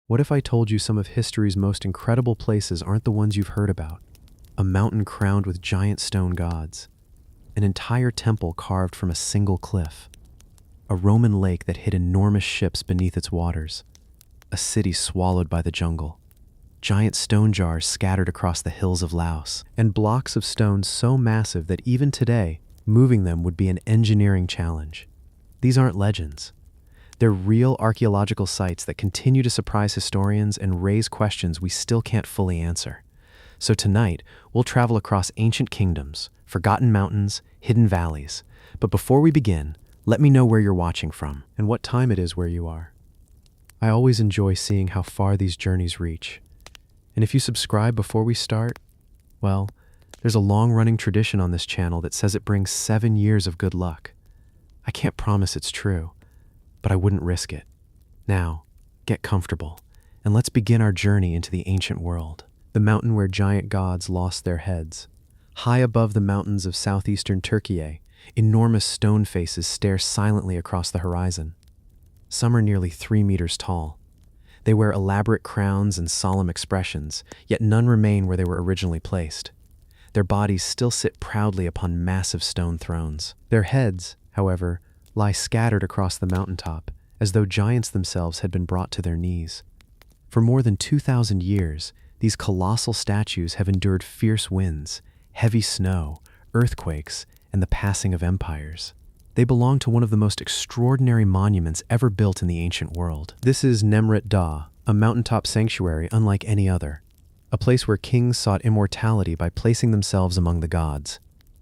What if I told you some of history's most incredible places aren't the ones you've heard about? A mountain crowned with giant stone gods, an entire temple carved from a single cliff, a Roman lake that hid enormous ships beneath its waters, a city swallowed by the jungle, giant stone jars scattered across the hills of Laos, and blocks of stone so massive that even today, moving them would be an engineering challenge. These aren't legends. They're real archaeological sites that continue to surprise historians and raise questions we still can't fully answer. So tonight, we'll travel across ancient kingdoms, forgotten mountains, hidden valleys. But before we begin, let me know where you're watching from and what time it is where you are. I always enjoy seeing how far these journeys reach. And if you subscribe before we start, well, there's a long-running tradition on this channel that says it brings 7 years of good luck. I can't promise it's true, but I wouldn't risk it. Now, get comfortable, and let's begin our journey into the ancient world. The mountain where giant gods lost their heads. High above the mountains of southeastern Turkey, enormous stone faces stare silently across the horizon. Some are nearly 3 meters tall. They wear elaborate crowns and solemn expressions, yet none remain where they were originally placed. Their bodies still sit proudly upon massive stone thrones. Their heads, however, lie scattered across the mountaintop, as though giants themselves had been brought to their knees. For more than 2,000 years, these colossal statues have endured fierce winds, heavy snow, earthquakes, and the passing of empires. They belong to one of the most extraordinary monuments ever built in the ancient world. This is Nemrut Dağ, a mountaintop sanctuary unlike any other, a place where kings sought immortality by placing themselves among the gods.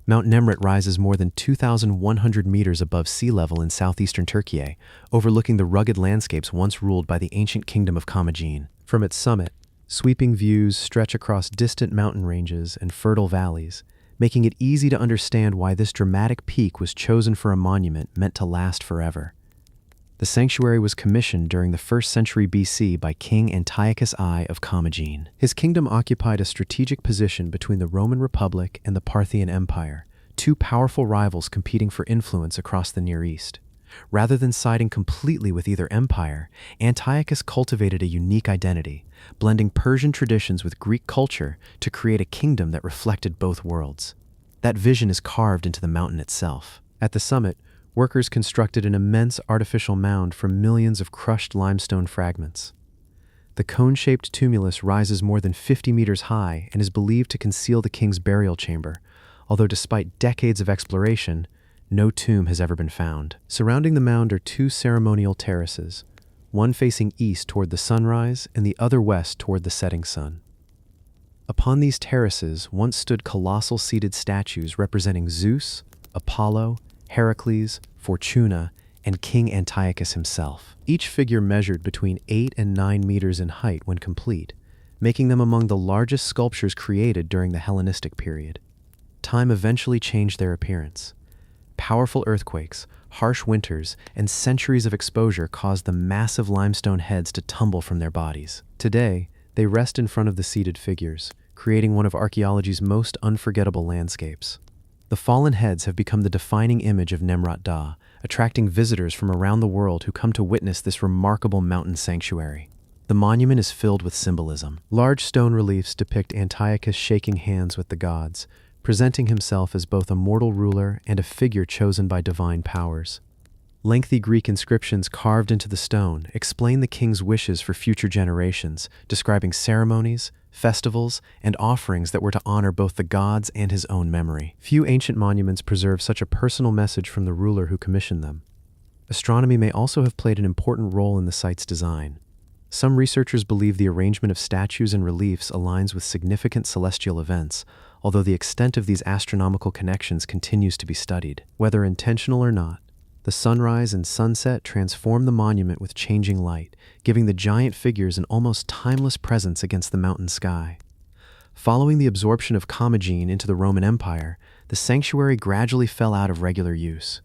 Mount Nemrut rises more than 2,100 meters above sea level in southeastern Turkey, overlooking the rugged landscapes once ruled by the ancient kingdom of Commagene. From its summit, sweeping views stretch across distant mountain ranges and fertile valleys, making it easy to understand why this dramatic peak was chosen for a monument meant to last forever. The sanctuary was commissioned during the 1st century BC by King Antiochus I of Commagene. His kingdom occupied a strategic position between the Roman Republic and the Parthian Empire, two powerful rivals competing for influence across the Near East. Rather than siding completely with either empire, Antiochus cultivated a unique identity, blending Persian traditions with Greek culture to create a kingdom that reflected both worlds. That vision is carved into the mountain itself. At the summit, workers constructed an immense artificial mound from millions of crushed limestone fragments. The cone-shaped tumulus rises more than 50 meters high and is believed to conceal the king's burial chamber, although despite decades of exploration, no tomb has ever been found. Surrounding the mound are 2 ceremonial terraces, one facing east toward the sunrise and the other west toward the setting sun. Upon these terraces once stood colossal seated statues representing Zeus, Apollo, Heracles, Fortuna, and King Antiochus himself. Each figure measured between 8 and 9 meters in height when complete, making them among the largest sculptures created during the Hellenistic period. Time eventually changed their appearance. Powerful earthquakes, harsh winters, and centuries of exposure caused the massive limestone heads to tumble from their bodies. Today, they rest in front of the seated figures, creating one of archaeology's most unforgettable landscapes. The fallen heads have become the defining image of Nemrut Dağ, attracting visitors from around the world who come to witness this remarkable mountain sanctuary. The monument is filled with symbolism. Large stone reliefs depict Antiochus shaking hands with the gods, presenting himself as both a mortal ruler and a figure chosen by divine powers. Lengthy Greek inscriptions carved into the stone explain the king's wishes for future generations, describing ceremonies, festivals, and offerings that were to honor both the gods and his own memory. Few ancient monuments preserve such a personal message from the ruler who commissioned them. Astronomy may also have played an important role in the site's design. Some researchers believe the arrangement of statues and reliefs aligns with significant celestial events, although the extent of these astronomical connections continues to be studied. Whether intentional or not, the sunrise and sunset transform the monument with changing light, giving the giant figures an almost timeless presence against the mountain sky. Following the absorption of Commagene into the Roman Empire, the sanctuary gradually fell out of regular use.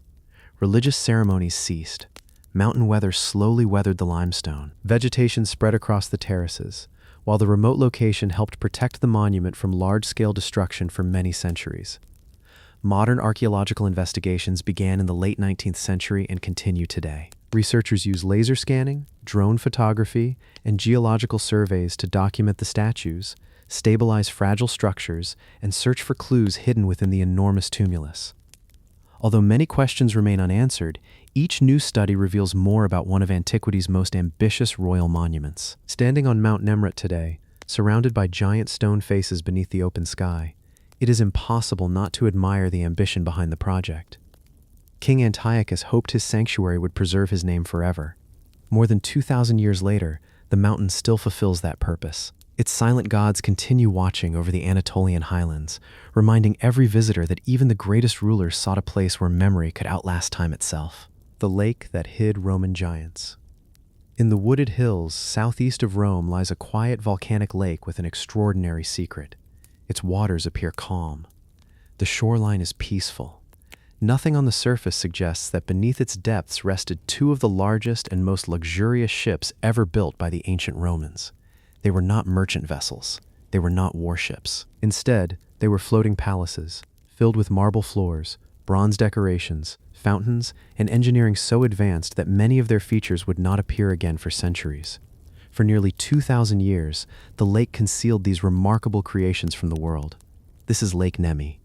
Religious ceremonies ceased. Mountain weather slowly weathered the limestone. Vegetation spread across the terraces, while the remote location helped protect the monument from large-scale destruction for many centuries. Modern archaeological investigations began in the late 19th century and continue today. Researchers use laser scanning, drone photography, and geological surveys to document the statues, stabilize fragile structures, and search for clues hidden within the enormous tumulus. Although many questions remain unanswered, each new study reveals more about one of antiquity's most ambitious royal monuments. Standing on Mount Nemrut today, surrounded by giant stone faces beneath the open sky, it is impossible not to admire the ambition behind the project. King Antiochus hoped his sanctuary would preserve his name forever. More than 2,000 years later, the mountain still fulfills that purpose. Its silent gods continue watching over the Anatolian highlands, reminding every visitor that even the greatest rulers sought a place where memory could outlast time itself. The lake that hid Roman giants. In the wooded hills southeast of Rome lies a quiet volcanic lake with an extraordinary secret. Its waters appear calm. The shoreline is peaceful. Nothing on the surface suggests that beneath its depths rested two of the largest and most luxurious ships ever built by the ancient Romans. They were not merchant vessels. They were not warships. Instead, they were floating palaces, filled with marble floors, bronze decorations, fountains, and engineering so advanced that many of their features would not appear again for centuries. For nearly 2,000 years, the lake concealed these remarkable creations from the world. This is Lake Nemi,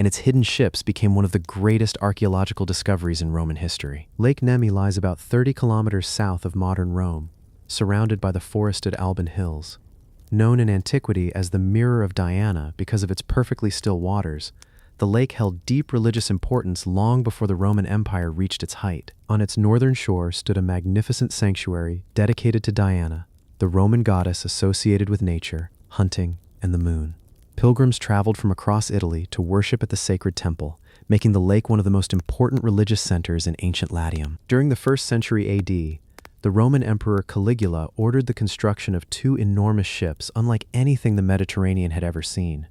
and its hidden ships became one of the greatest archaeological discoveries in Roman history. Lake Nemi lies about 30 kilometers south of modern Rome, surrounded by the forested Alban Hills. Known in antiquity as the Mirror of Diana because of its perfectly still waters, the lake held deep religious importance long before the Roman Empire reached its height. On its northern shore stood a magnificent sanctuary dedicated to Diana, the Roman goddess associated with nature, hunting, and the moon. Pilgrims traveled from across Italy to worship at the sacred temple, making the lake one of the most important religious centers in ancient Latium. During the 1st century AD, the Roman Emperor Caligula ordered the construction of two enormous ships unlike anything the Mediterranean had ever seen.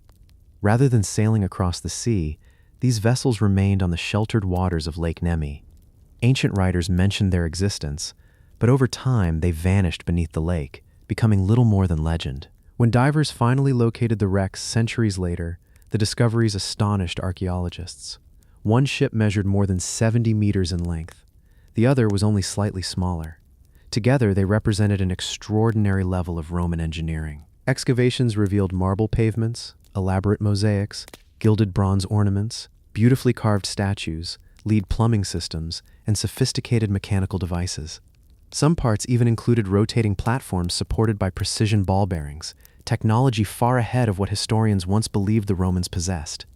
Rather than sailing across the sea, these vessels remained on the sheltered waters of Lake Nemi. Ancient writers mentioned their existence, but over time they vanished beneath the lake, becoming little more than legend. When divers finally located the wrecks centuries later, the discoveries astonished archaeologists. One ship measured more than 70 meters in length. The other was only slightly smaller. Together, they represented an extraordinary level of Roman engineering. Excavations revealed marble pavements, elaborate mosaics, gilded bronze ornaments, beautifully carved statues, lead plumbing systems, and sophisticated mechanical devices. Some parts even included rotating platforms supported by precision ball bearings, technology far ahead of what historians once believed the Romans possessed.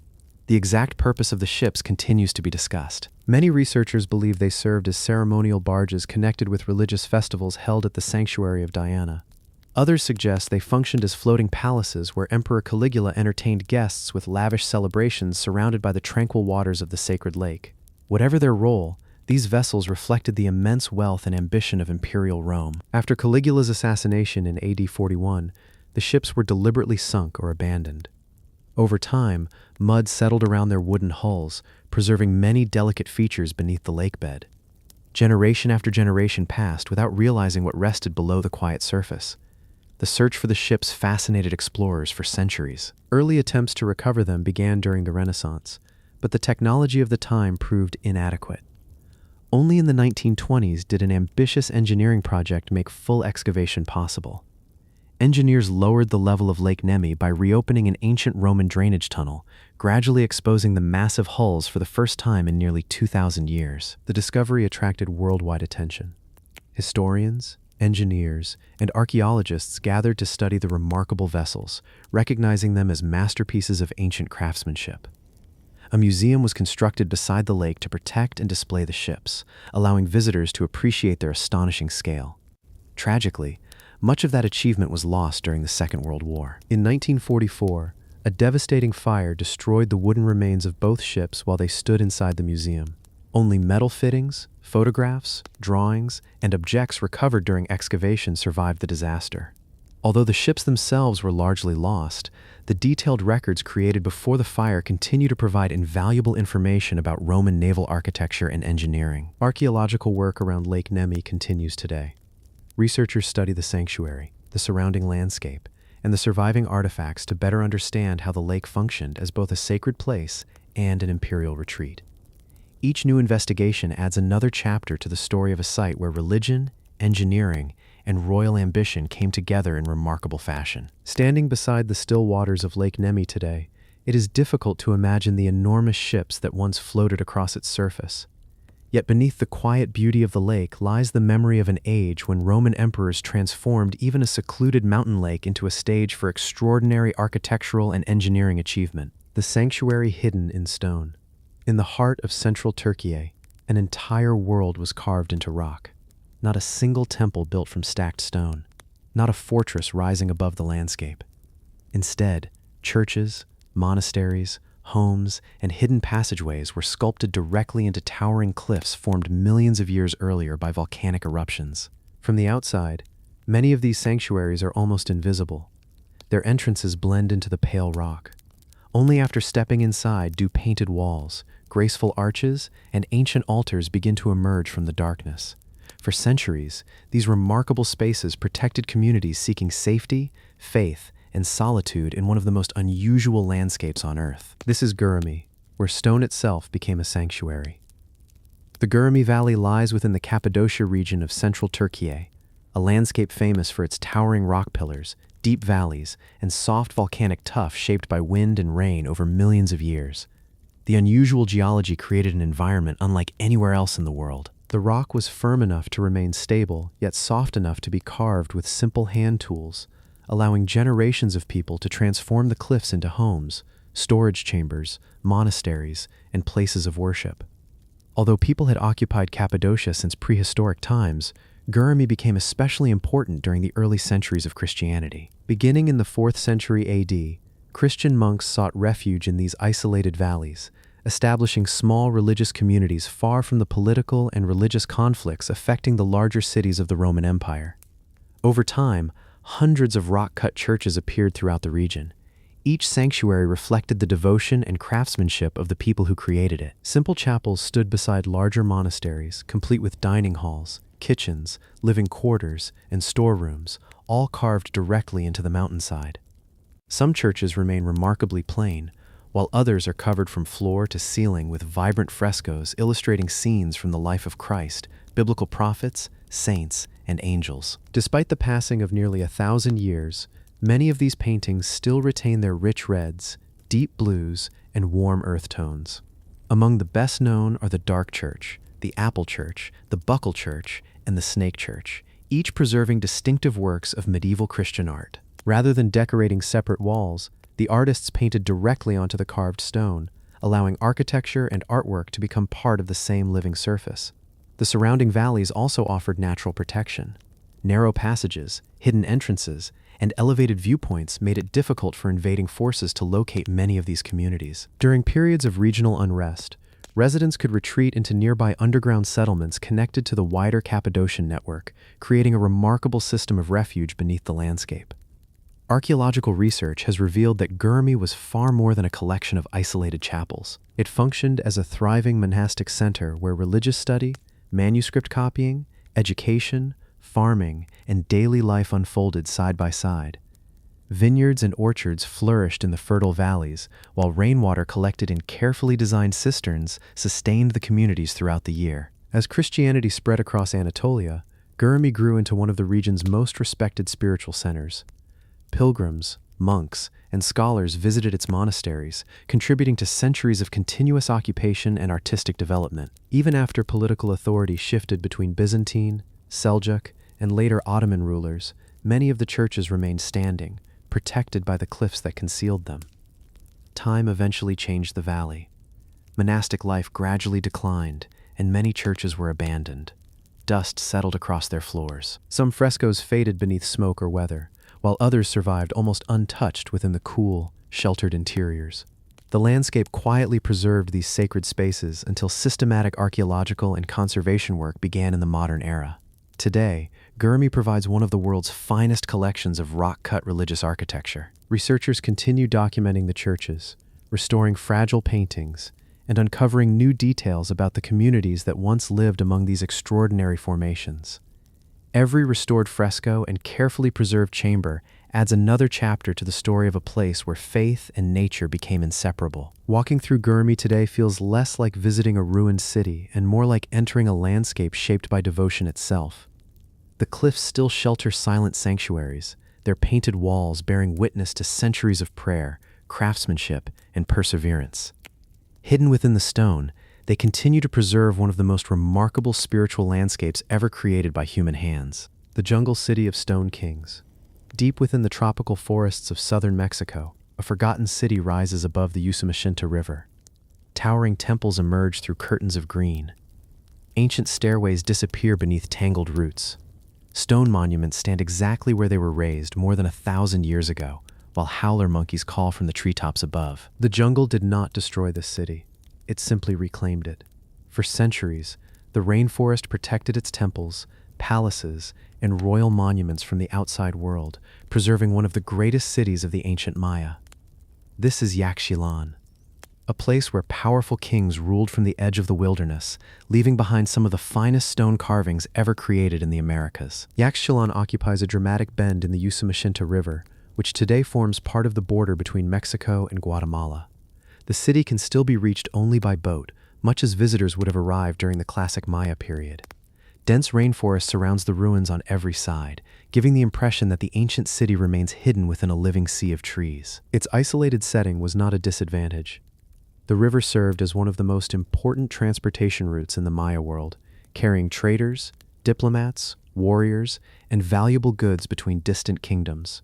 The exact purpose of the ships continues to be discussed. Many researchers believe they served as ceremonial barges connected with religious festivals held at the sanctuary of Diana. Others suggest they functioned as floating palaces where Emperor Caligula entertained guests with lavish celebrations surrounded by the tranquil waters of the sacred lake. Whatever their role, these vessels reflected the immense wealth and ambition of imperial Rome. After Caligula's assassination in AD 41, the ships were deliberately sunk or abandoned. Over time, mud settled around their wooden hulls, preserving many delicate features beneath the lake bed. Generation after generation passed without realizing what rested below the quiet surface. The search for the ships fascinated explorers for centuries. Early attempts to recover them began during the Renaissance, but the technology of the time proved inadequate. Only in the 1920s did an ambitious engineering project make full excavation possible. Engineers lowered the level of Lake Nemi by reopening an ancient Roman drainage tunnel, gradually exposing the massive hulls for the first time in nearly 2,000 years. The discovery attracted worldwide attention. Historians, engineers, and archaeologists gathered to study the remarkable vessels, recognizing them as masterpieces of ancient craftsmanship. A museum was constructed beside the lake to protect and display the ships, allowing visitors to appreciate their astonishing scale. Tragically, much of that achievement was lost during the Second World War. In 1944, a devastating fire destroyed the wooden remains of both ships while they stood inside the museum. Only metal fittings, photographs, drawings, and objects recovered during excavation survived the disaster. Although the ships themselves were largely lost, the detailed records created before the fire continue to provide invaluable information about Roman naval architecture and engineering. Archaeological work around Lake Nemi continues today. Researchers study the sanctuary, the surrounding landscape, and the surviving artifacts to better understand how the lake functioned as both a sacred place and an imperial retreat. Each new investigation adds another chapter to the story of a site where religion, engineering, and royal ambition came together in remarkable fashion. Standing beside the still waters of Lake Nemi today, it is difficult to imagine the enormous ships that once floated across its surface. Yet beneath the quiet beauty of the lake lies the memory of an age when Roman emperors transformed even a secluded mountain lake into a stage for extraordinary architectural and engineering achievement. The sanctuary hidden in stone. In the heart of central Turkey, an entire world was carved into rock. Not a single temple built from stacked stone. Not a fortress rising above the landscape. Instead, churches, monasteries, homes, and hidden passageways were sculpted directly into towering cliffs formed millions of years earlier by volcanic eruptions. From the outside, many of these sanctuaries are almost invisible. Their entrances blend into the pale rock. Only after stepping inside do painted walls, graceful arches, and ancient altars begin to emerge from the darkness. For centuries, these remarkable spaces protected communities seeking safety, faith, and solitude in one of the most unusual landscapes on Earth. This is Gurumi, where stone itself became a sanctuary. The Gurumi Valley lies within the Cappadocia region of central Turkey, a landscape famous for its towering rock pillars, deep valleys, and soft volcanic tuff shaped by wind and rain over millions of years. The unusual geology created an environment unlike anywhere else in the world. The rock was firm enough to remain stable, yet soft enough to be carved with simple hand tools, allowing generations of people to transform the cliffs into homes, storage chambers, monasteries, and places of worship. Although people had occupied Cappadocia since prehistoric times, Gurumi became especially important during the early centuries of Christianity. Beginning in the 4th century AD, Christian monks sought refuge in these isolated valleys, establishing small religious communities far from the political and religious conflicts affecting the larger cities of the Roman Empire. Over time, hundreds of rock-cut churches appeared throughout the region. Each sanctuary reflected the devotion and craftsmanship of the people who created it. Simple chapels stood beside larger monasteries, complete with dining halls, kitchens, living quarters, and storerooms, all carved directly into the mountainside. Some churches remain remarkably plain, while others are covered from floor to ceiling with vibrant frescoes illustrating scenes from the life of Christ, biblical prophets, saints, and angels. Despite the passing of nearly 1,000 years, many of these paintings still retain their rich reds, deep blues, and warm earth tones. Among the best known are the Dark Church, the Apple Church, the Buckle Church, and the Snake Church, each preserving distinctive works of medieval Christian art. Rather than decorating separate walls, the artists painted directly onto the carved stone, allowing architecture and artwork to become part of the same living surface. The surrounding valleys also offered natural protection. Narrow passages, hidden entrances, and elevated viewpoints made it difficult for invading forces to locate many of these communities. During periods of regional unrest, residents could retreat into nearby underground settlements connected to the wider Cappadocian network, creating a remarkable system of refuge beneath the landscape. Archaeological research has revealed that Gurumi was far more than a collection of isolated chapels. It functioned as a thriving monastic center where religious study, manuscript copying, education, farming, and daily life unfolded side by side. Vineyards and orchards flourished in the fertile valleys, while rainwater collected in carefully designed cisterns sustained the communities throughout the year. As Christianity spread across Anatolia, Gurumi grew into one of the region's most respected spiritual centers. Pilgrims, monks, and scholars visited its monasteries, contributing to centuries of continuous occupation and artistic development. Even after political authority shifted between Byzantine, Seljuk, and later Ottoman rulers, many of the churches remained standing, protected by the cliffs that concealed them. Time eventually changed the valley. Monastic life gradually declined, and many churches were abandoned. Dust settled across their floors. Some frescoes faded beneath smoke or weather, while others survived almost untouched within the cool, sheltered interiors. The landscape quietly preserved these sacred spaces until systematic archaeological and conservation work began in the modern era. Today, Gurumi provides one of the world's finest collections of rock-cut religious architecture. Researchers continue documenting the churches, restoring fragile paintings, and uncovering new details about the communities that once lived among these extraordinary formations. Every restored fresco and carefully preserved chamber adds another chapter to the story of a place where faith and nature became inseparable. Walking through Gurmi today feels less like visiting a ruined city and more like entering a landscape shaped by devotion itself. The cliffs still shelter silent sanctuaries, their painted walls bearing witness to centuries of prayer, craftsmanship, and perseverance. Hidden within the stone, they continue to preserve one of the most remarkable spiritual landscapes ever created by human hands. The jungle city of Stone Kings. Deep within the tropical forests of southern Mexico, a forgotten city rises above the Usumacinta River. Towering temples emerge through curtains of green. Ancient stairways disappear beneath tangled roots. Stone monuments stand exactly where they were raised more than 1,000 years ago, while howler monkeys call from the treetops above. The jungle did not destroy this city. It simply reclaimed it. For centuries, the rainforest protected its temples, palaces, and royal monuments from the outside world, preserving one of the greatest cities of the ancient Maya. This is Yaxchilan, a place where powerful kings ruled from the edge of the wilderness, leaving behind some of the finest stone carvings ever created in the Americas. Yaxchilan occupies a dramatic bend in the Usumacinta River, which today forms part of the border between Mexico and Guatemala. The city can still be reached only by boat, much as visitors would have arrived during the classic Maya period. Dense rainforest surrounds the ruins on every side, giving the impression that the ancient city remains hidden within a living sea of trees. Its isolated setting was not a disadvantage. The river served as one of the most important transportation routes in the Maya world, carrying traders, diplomats, warriors, and valuable goods between distant kingdoms.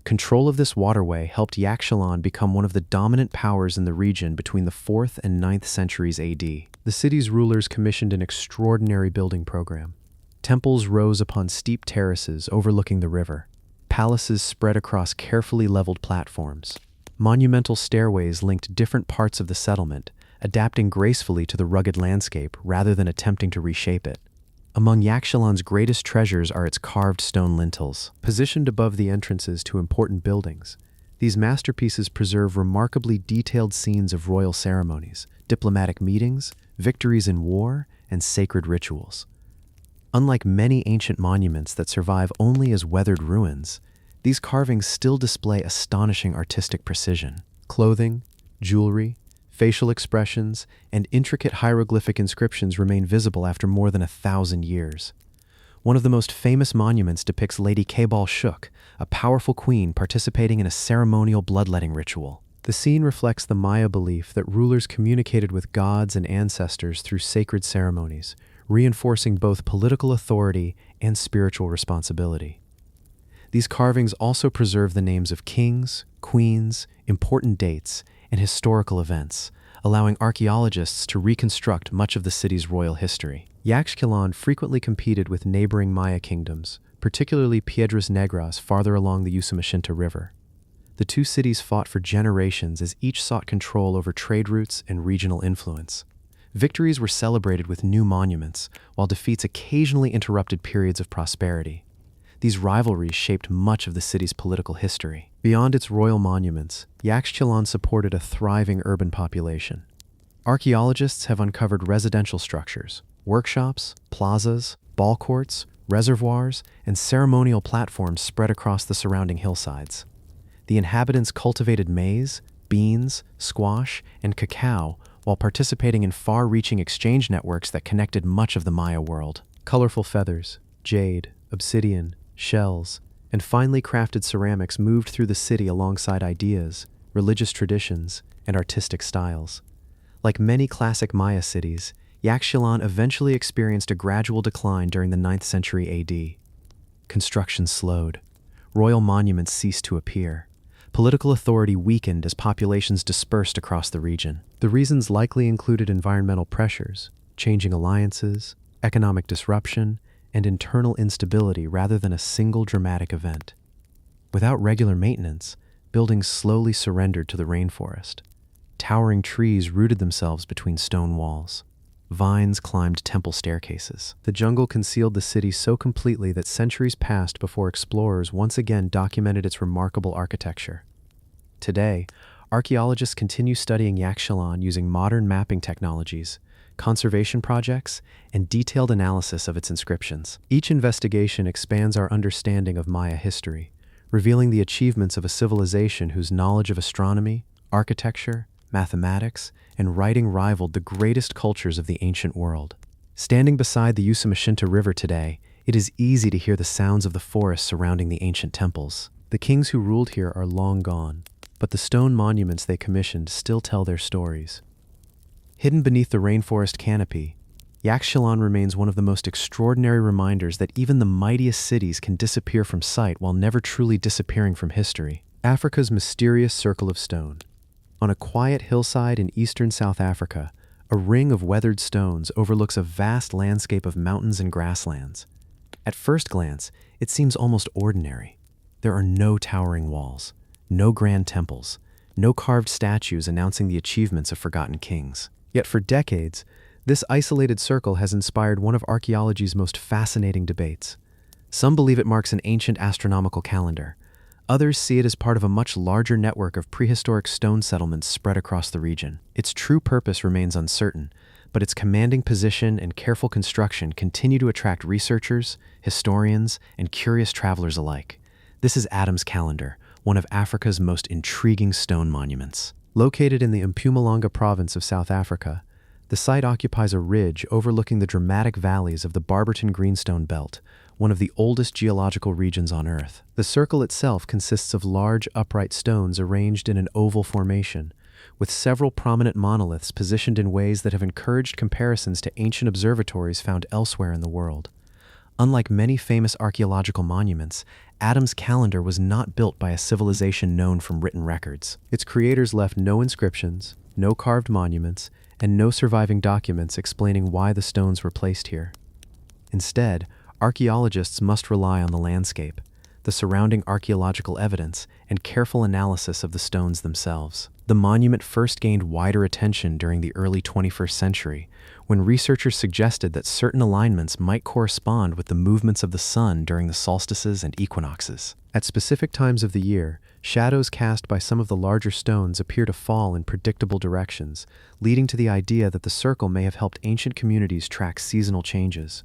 Control of this waterway helped Yaxchilan become one of the dominant powers in the region between the 4th and 9th centuries AD. The city's rulers commissioned an extraordinary building program. Temples rose upon steep terraces overlooking the river. Palaces spread across carefully leveled platforms. Monumental stairways linked different parts of the settlement, adapting gracefully to the rugged landscape rather than attempting to reshape it. Among Yaxchilan's greatest treasures are its carved stone lintels. Positioned above the entrances to important buildings, these masterpieces preserve remarkably detailed scenes of royal ceremonies, diplomatic meetings, victories in war, and sacred rituals. Unlike many ancient monuments that survive only as weathered ruins, these carvings still display astonishing artistic precision. Clothing, jewelry, facial expressions, and intricate hieroglyphic inscriptions remain visible after more than 1,000 years. One of the most famous monuments depicts Lady Kabal Shuk, a powerful queen participating in a ceremonial bloodletting ritual. The scene reflects the Maya belief that rulers communicated with gods and ancestors through sacred ceremonies, reinforcing both political authority and spiritual responsibility. These carvings also preserve the names of kings, queens, important dates, and historical events, allowing archaeologists to reconstruct much of the city's royal history. Yaxchilan frequently competed with neighboring Maya kingdoms, particularly Piedras Negras farther along the Usumacinta River. The two cities fought for generations as each sought control over trade routes and regional influence. Victories were celebrated with new monuments, while defeats occasionally interrupted periods of prosperity. These rivalries shaped much of the city's political history. Beyond its royal monuments, Yaxchilan supported a thriving urban population. Archaeologists have uncovered residential structures, workshops, plazas, ball courts, reservoirs, and ceremonial platforms spread across the surrounding hillsides. The inhabitants cultivated maize, beans, squash, and cacao while participating in far-reaching exchange networks that connected much of the Maya world. Colorful feathers, jade, obsidian, shells, and finely crafted ceramics moved through the city alongside ideas, religious traditions, and artistic styles. Like many classic Maya cities, Yaxchilan eventually experienced a gradual decline during the 9th century AD. Construction slowed. Royal monuments ceased to appear. Political authority weakened as populations dispersed across the region. The reasons likely included environmental pressures, changing alliances, economic disruption, and internal instability rather than a single dramatic event. Without regular maintenance, buildings slowly surrendered to the rainforest. Towering trees rooted themselves between stone walls. Vines climbed temple staircases. The jungle concealed the city so completely that centuries passed before explorers once again documented its remarkable architecture. Today, archaeologists continue studying Yaxchilan using modern mapping technologies, conservation projects, and detailed analysis of its inscriptions. Each investigation expands our understanding of Maya history, revealing the achievements of a civilization whose knowledge of astronomy, architecture, mathematics, and writing rivaled the greatest cultures of the ancient world. Standing beside the Usumacinta River today, it is easy to hear the sounds of the forest surrounding the ancient temples. The kings who ruled here are long gone, but the stone monuments they commissioned still tell their stories. Hidden beneath the rainforest canopy, Yaxchilan remains one of the most extraordinary reminders that even the mightiest cities can disappear from sight while never truly disappearing from history. Africa's mysterious circle of stone. On a quiet hillside in eastern South Africa, a ring of weathered stones overlooks a vast landscape of mountains and grasslands. At first glance, it seems almost ordinary. There are no towering walls, no grand temples, no carved statues announcing the achievements of forgotten kings. Yet for decades, this isolated circle has inspired one of archaeology's most fascinating debates. Some believe it marks an ancient astronomical calendar. Others see it as part of a much larger network of prehistoric stone settlements spread across the region. Its true purpose remains uncertain, but its commanding position and careful construction continue to attract researchers, historians, and curious travelers alike. This is Adam's Calendar, one of Africa's most intriguing stone monuments. Located in the Mpumalanga province of South Africa, the site occupies a ridge overlooking the dramatic valleys of the Barberton Greenstone Belt, one of the oldest geological regions on Earth. The circle itself consists of large upright stones arranged in an oval formation, with several prominent monoliths positioned in ways that have encouraged comparisons to ancient observatories found elsewhere in the world. Unlike many famous archaeological monuments, Adam's Calendar was not built by a civilization known from written records. Its creators left no inscriptions, no carved monuments, and no surviving documents explaining why the stones were placed here. Instead, archaeologists must rely on the landscape, the surrounding archaeological evidence, and careful analysis of the stones themselves. The monument first gained wider attention during the early 21st century, when researchers suggested that certain alignments might correspond with the movements of the sun during the solstices and equinoxes. At specific times of the year, shadows cast by some of the larger stones appear to fall in predictable directions, leading to the idea that the circle may have helped ancient communities track seasonal changes.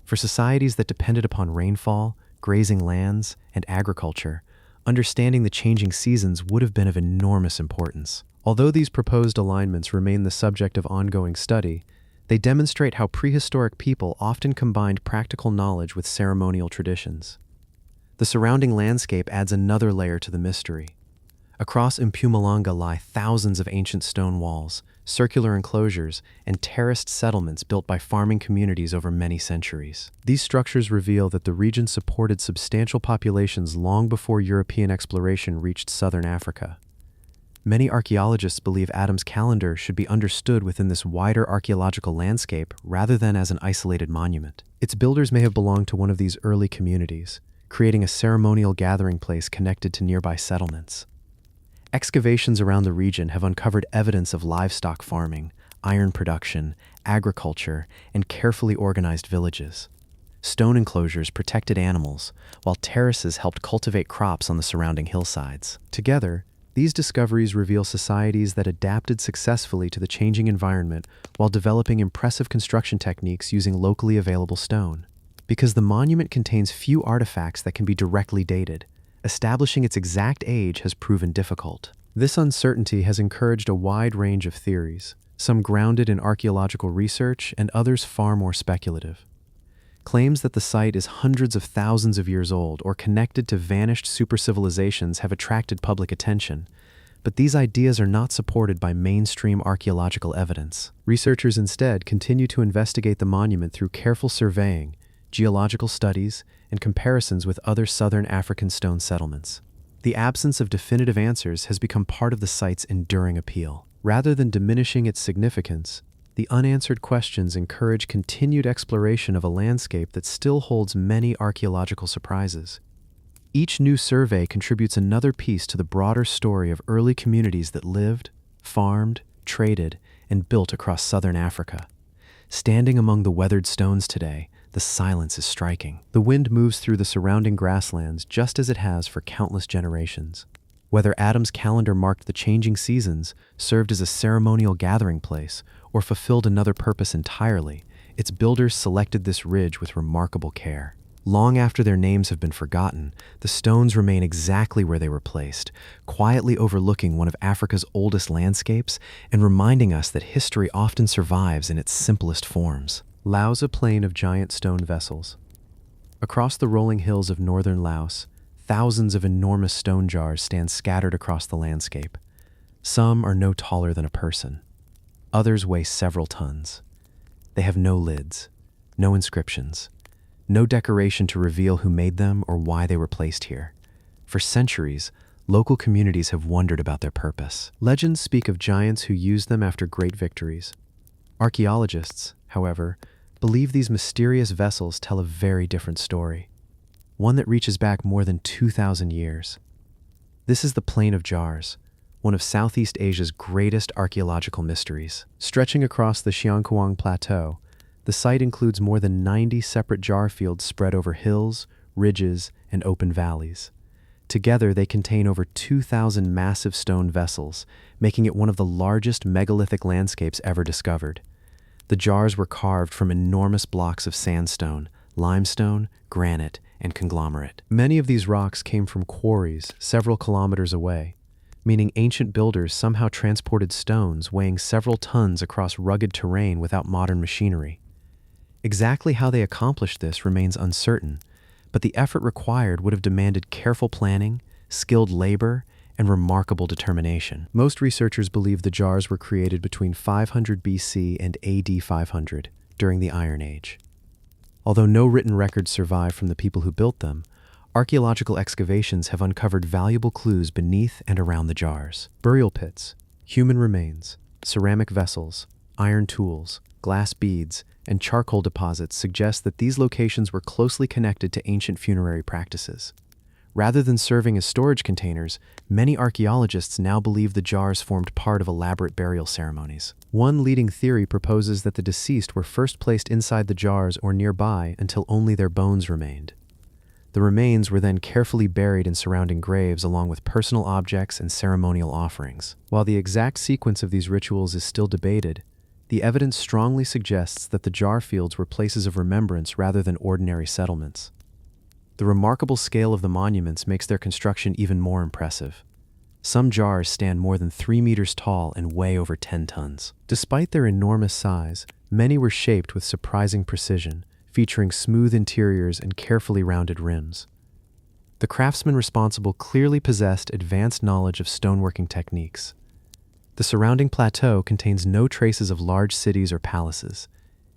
For societies that depended upon rainfall, grazing lands, and agriculture, understanding the changing seasons would have been of enormous importance. Although these proposed alignments remain the subject of ongoing study, they demonstrate how prehistoric people often combined practical knowledge with ceremonial traditions. The surrounding landscape adds another layer to the mystery. Across Mpumalanga lie thousands of ancient stone walls, circular enclosures, and terraced settlements built by farming communities over many centuries. These structures reveal that the region supported substantial populations long before European exploration reached southern Africa. Many archaeologists believe Adam's Calendar should be understood within this wider archaeological landscape rather than as an isolated monument. Its builders may have belonged to one of these early communities, creating a ceremonial gathering place connected to nearby settlements. Excavations around the region have uncovered evidence of livestock farming, iron production, agriculture, and carefully organized villages. Stone enclosures protected animals, while terraces helped cultivate crops on the surrounding hillsides. Together, these discoveries reveal societies that adapted successfully to the changing environment while developing impressive construction techniques using locally available stone. Because the monument contains few artifacts that can be directly dated, establishing its exact age has proven difficult. This uncertainty has encouraged a wide range of theories, some grounded in archaeological research and others far more speculative. Claims that the site is hundreds of thousands of years old or connected to vanished supercivilizations have attracted public attention, but these ideas are not supported by mainstream archaeological evidence. Researchers instead continue to investigate the monument through careful surveying, geological studies, and comparisons with other southern African stone settlements. The absence of definitive answers has become part of the site's enduring appeal. Rather than diminishing its significance, the unanswered questions encourage continued exploration of a landscape that still holds many archaeological surprises. Each new survey contributes another piece to the broader story of early communities that lived, farmed, traded, and built across southern Africa. Standing among the weathered stones today, the silence is striking. The wind moves through the surrounding grasslands just as it has for countless generations. Whether Adam's Calendar marked the changing seasons, served as a ceremonial gathering place, or fulfilled another purpose entirely, its builders selected this ridge with remarkable care. Long after their names have been forgotten, the stones remain exactly where they were placed, quietly overlooking one of Africa's oldest landscapes and reminding us that history often survives in its simplest forms. Laos, a plain of giant stone vessels. Across the rolling hills of northern Laos, thousands of enormous stone jars stand scattered across the landscape. Some are no taller than a person. Others weigh several tons. They have no lids, no inscriptions, no decoration to reveal who made them or why they were placed here. For centuries, local communities have wondered about their purpose. Legends speak of giants who used them after great victories. Archaeologists, however, believe these mysterious vessels tell a very different story, one that reaches back more than 2,000 years. This is the Plain of Jars, one of Southeast Asia's greatest archaeological mysteries. Stretching across the Xiangkuang Plateau, the site includes more than 90 separate jar fields spread over hills, ridges, and open valleys. Together, they contain over 2,000 massive stone vessels, making it one of the largest megalithic landscapes ever discovered. The jars were carved from enormous blocks of sandstone, limestone, granite, and conglomerate. Many of these rocks came from quarries several kilometers away, meaning ancient builders somehow transported stones weighing several tons across rugged terrain without modern machinery. Exactly how they accomplished this remains uncertain, but the effort required would have demanded careful planning, skilled labor, and remarkable determination. Most researchers believe the jars were created between 500 BC and AD 500, during the Iron Age. Although no written records survive from the people who built them, archaeological excavations have uncovered valuable clues beneath and around the jars. Burial pits, human remains, ceramic vessels, iron tools, glass beads, and charcoal deposits suggest that these locations were closely connected to ancient funerary practices. Rather than serving as storage containers, many archaeologists now believe the jars formed part of elaborate burial ceremonies. One leading theory proposes that the deceased were first placed inside the jars or nearby until only their bones remained. The remains were then carefully buried in surrounding graves along with personal objects and ceremonial offerings. While the exact sequence of these rituals is still debated, the evidence strongly suggests that the jar fields were places of remembrance rather than ordinary settlements. The remarkable scale of the monuments makes their construction even more impressive. Some jars stand more than 3 meters tall and weigh over 10 tons. Despite their enormous size, many were shaped with surprising precision, featuring smooth interiors and carefully rounded rims. The craftsmen responsible clearly possessed advanced knowledge of stoneworking techniques. The surrounding plateau contains no traces of large cities or palaces.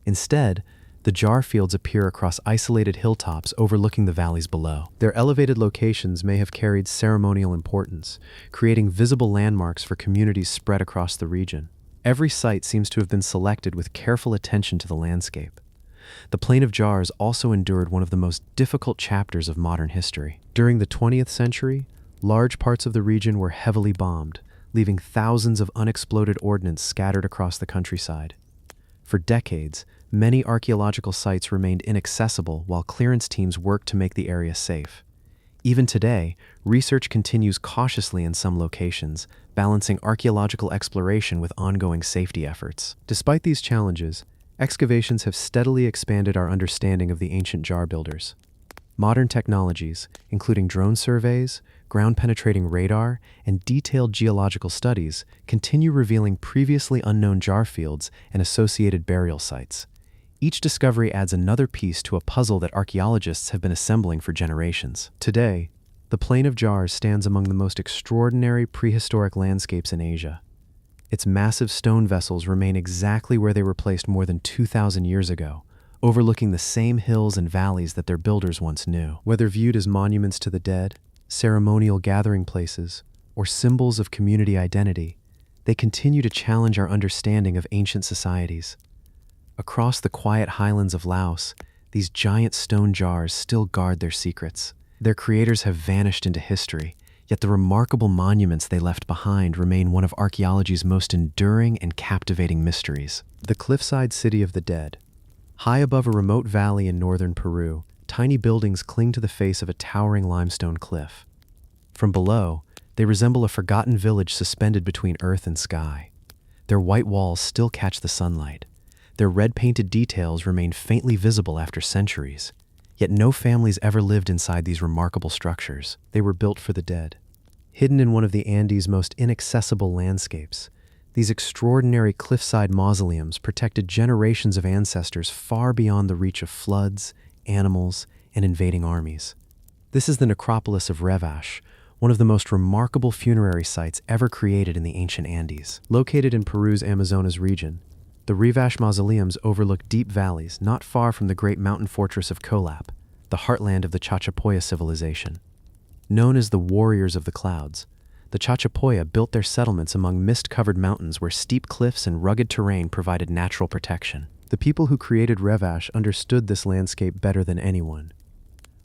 Instead, the jar fields appear across isolated hilltops overlooking the valleys below. Their elevated locations may have carried ceremonial importance, creating visible landmarks for communities spread across the region. Every site seems to have been selected with careful attention to the landscape. The Plain of Jars also endured one of the most difficult chapters of modern history. During the 20th century, large parts of the region were heavily bombed, leaving thousands of unexploded ordnance scattered across the countryside. For decades, many archaeological sites remained inaccessible while clearance teams worked to make the area safe. Even today, research continues cautiously in some locations, balancing archaeological exploration with ongoing safety efforts. Despite these challenges, excavations have steadily expanded our understanding of the ancient jar builders. Modern technologies, including drone surveys, ground-penetrating radar, and detailed geological studies, continue revealing previously unknown jar fields and associated burial sites. Each discovery adds another piece to a puzzle that archaeologists have been assembling for generations. Today, the Plain of Jars stands among the most extraordinary prehistoric landscapes in Asia. Its massive stone vessels remain exactly where they were placed more than 2,000 years ago, overlooking the same hills and valleys that their builders once knew. Whether viewed as monuments to the dead, ceremonial gathering places, or symbols of community identity, they continue to challenge our understanding of ancient societies. Across the quiet highlands of Laos, these giant stone jars still guard their secrets. Their creators have vanished into history, yet the remarkable monuments they left behind remain one of archaeology's most enduring and captivating mysteries. The cliffside city of the dead. High above a remote valley in northern Peru, tiny buildings cling to the face of a towering limestone cliff. From below, they resemble a forgotten village suspended between earth and sky. Their white walls still catch the sunlight. Their red-painted details remain faintly visible after centuries. Yet no families ever lived inside these remarkable structures. They were built for the dead. Hidden in one of the Andes' most inaccessible landscapes, these extraordinary cliffside mausoleums protected generations of ancestors far beyond the reach of floods, animals, and invading armies. This is the necropolis of Revach, one of the most remarkable funerary sites ever created in the ancient Andes. Located in Peru's Amazonas region, the Revach mausoleums overlook deep valleys not far from the great mountain fortress of Colap, the heartland of the Chachapoya civilization. Known as the Warriors of the Clouds, the Chachapoya built their settlements among mist-covered mountains where steep cliffs and rugged terrain provided natural protection. The people who created Revach understood this landscape better than anyone.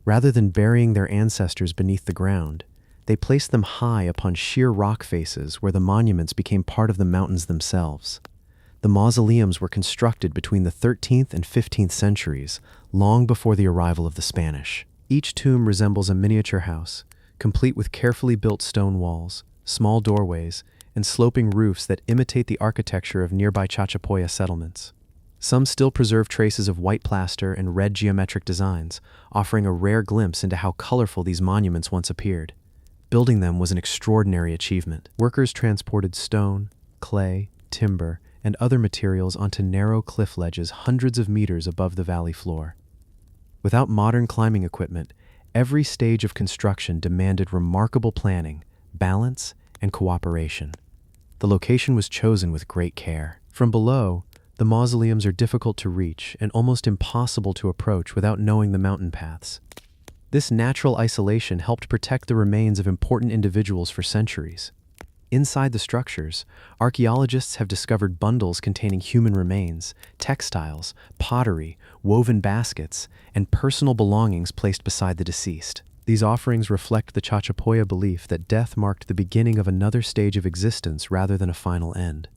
Rather than burying their ancestors beneath the ground, they placed them high upon sheer rock faces where the monuments became part of the mountains themselves. The mausoleums were constructed between the 13th and 15th centuries, long before the arrival of the Spanish. Each tomb resembles a miniature house, complete with carefully built stone walls, small doorways, and sloping roofs that imitate the architecture of nearby Chachapoya settlements. Some still preserve traces of white plaster and red geometric designs, offering a rare glimpse into how colorful these monuments once appeared. Building them was an extraordinary achievement. Workers transported stone, clay, timber, and other materials onto narrow cliff ledges hundreds of meters above the valley floor. Without modern climbing equipment, every stage of construction demanded remarkable planning, balance, and cooperation. The location was chosen with great care. From below, the mausoleums are difficult to reach and almost impossible to approach without knowing the mountain paths. This natural isolation helped protect the remains of important individuals for centuries. Inside the structures, archaeologists have discovered bundles containing human remains, textiles, pottery, woven baskets, and personal belongings placed beside the deceased. These offerings reflect the Chachapoya belief that death marked the beginning of another stage of existence rather than a final end.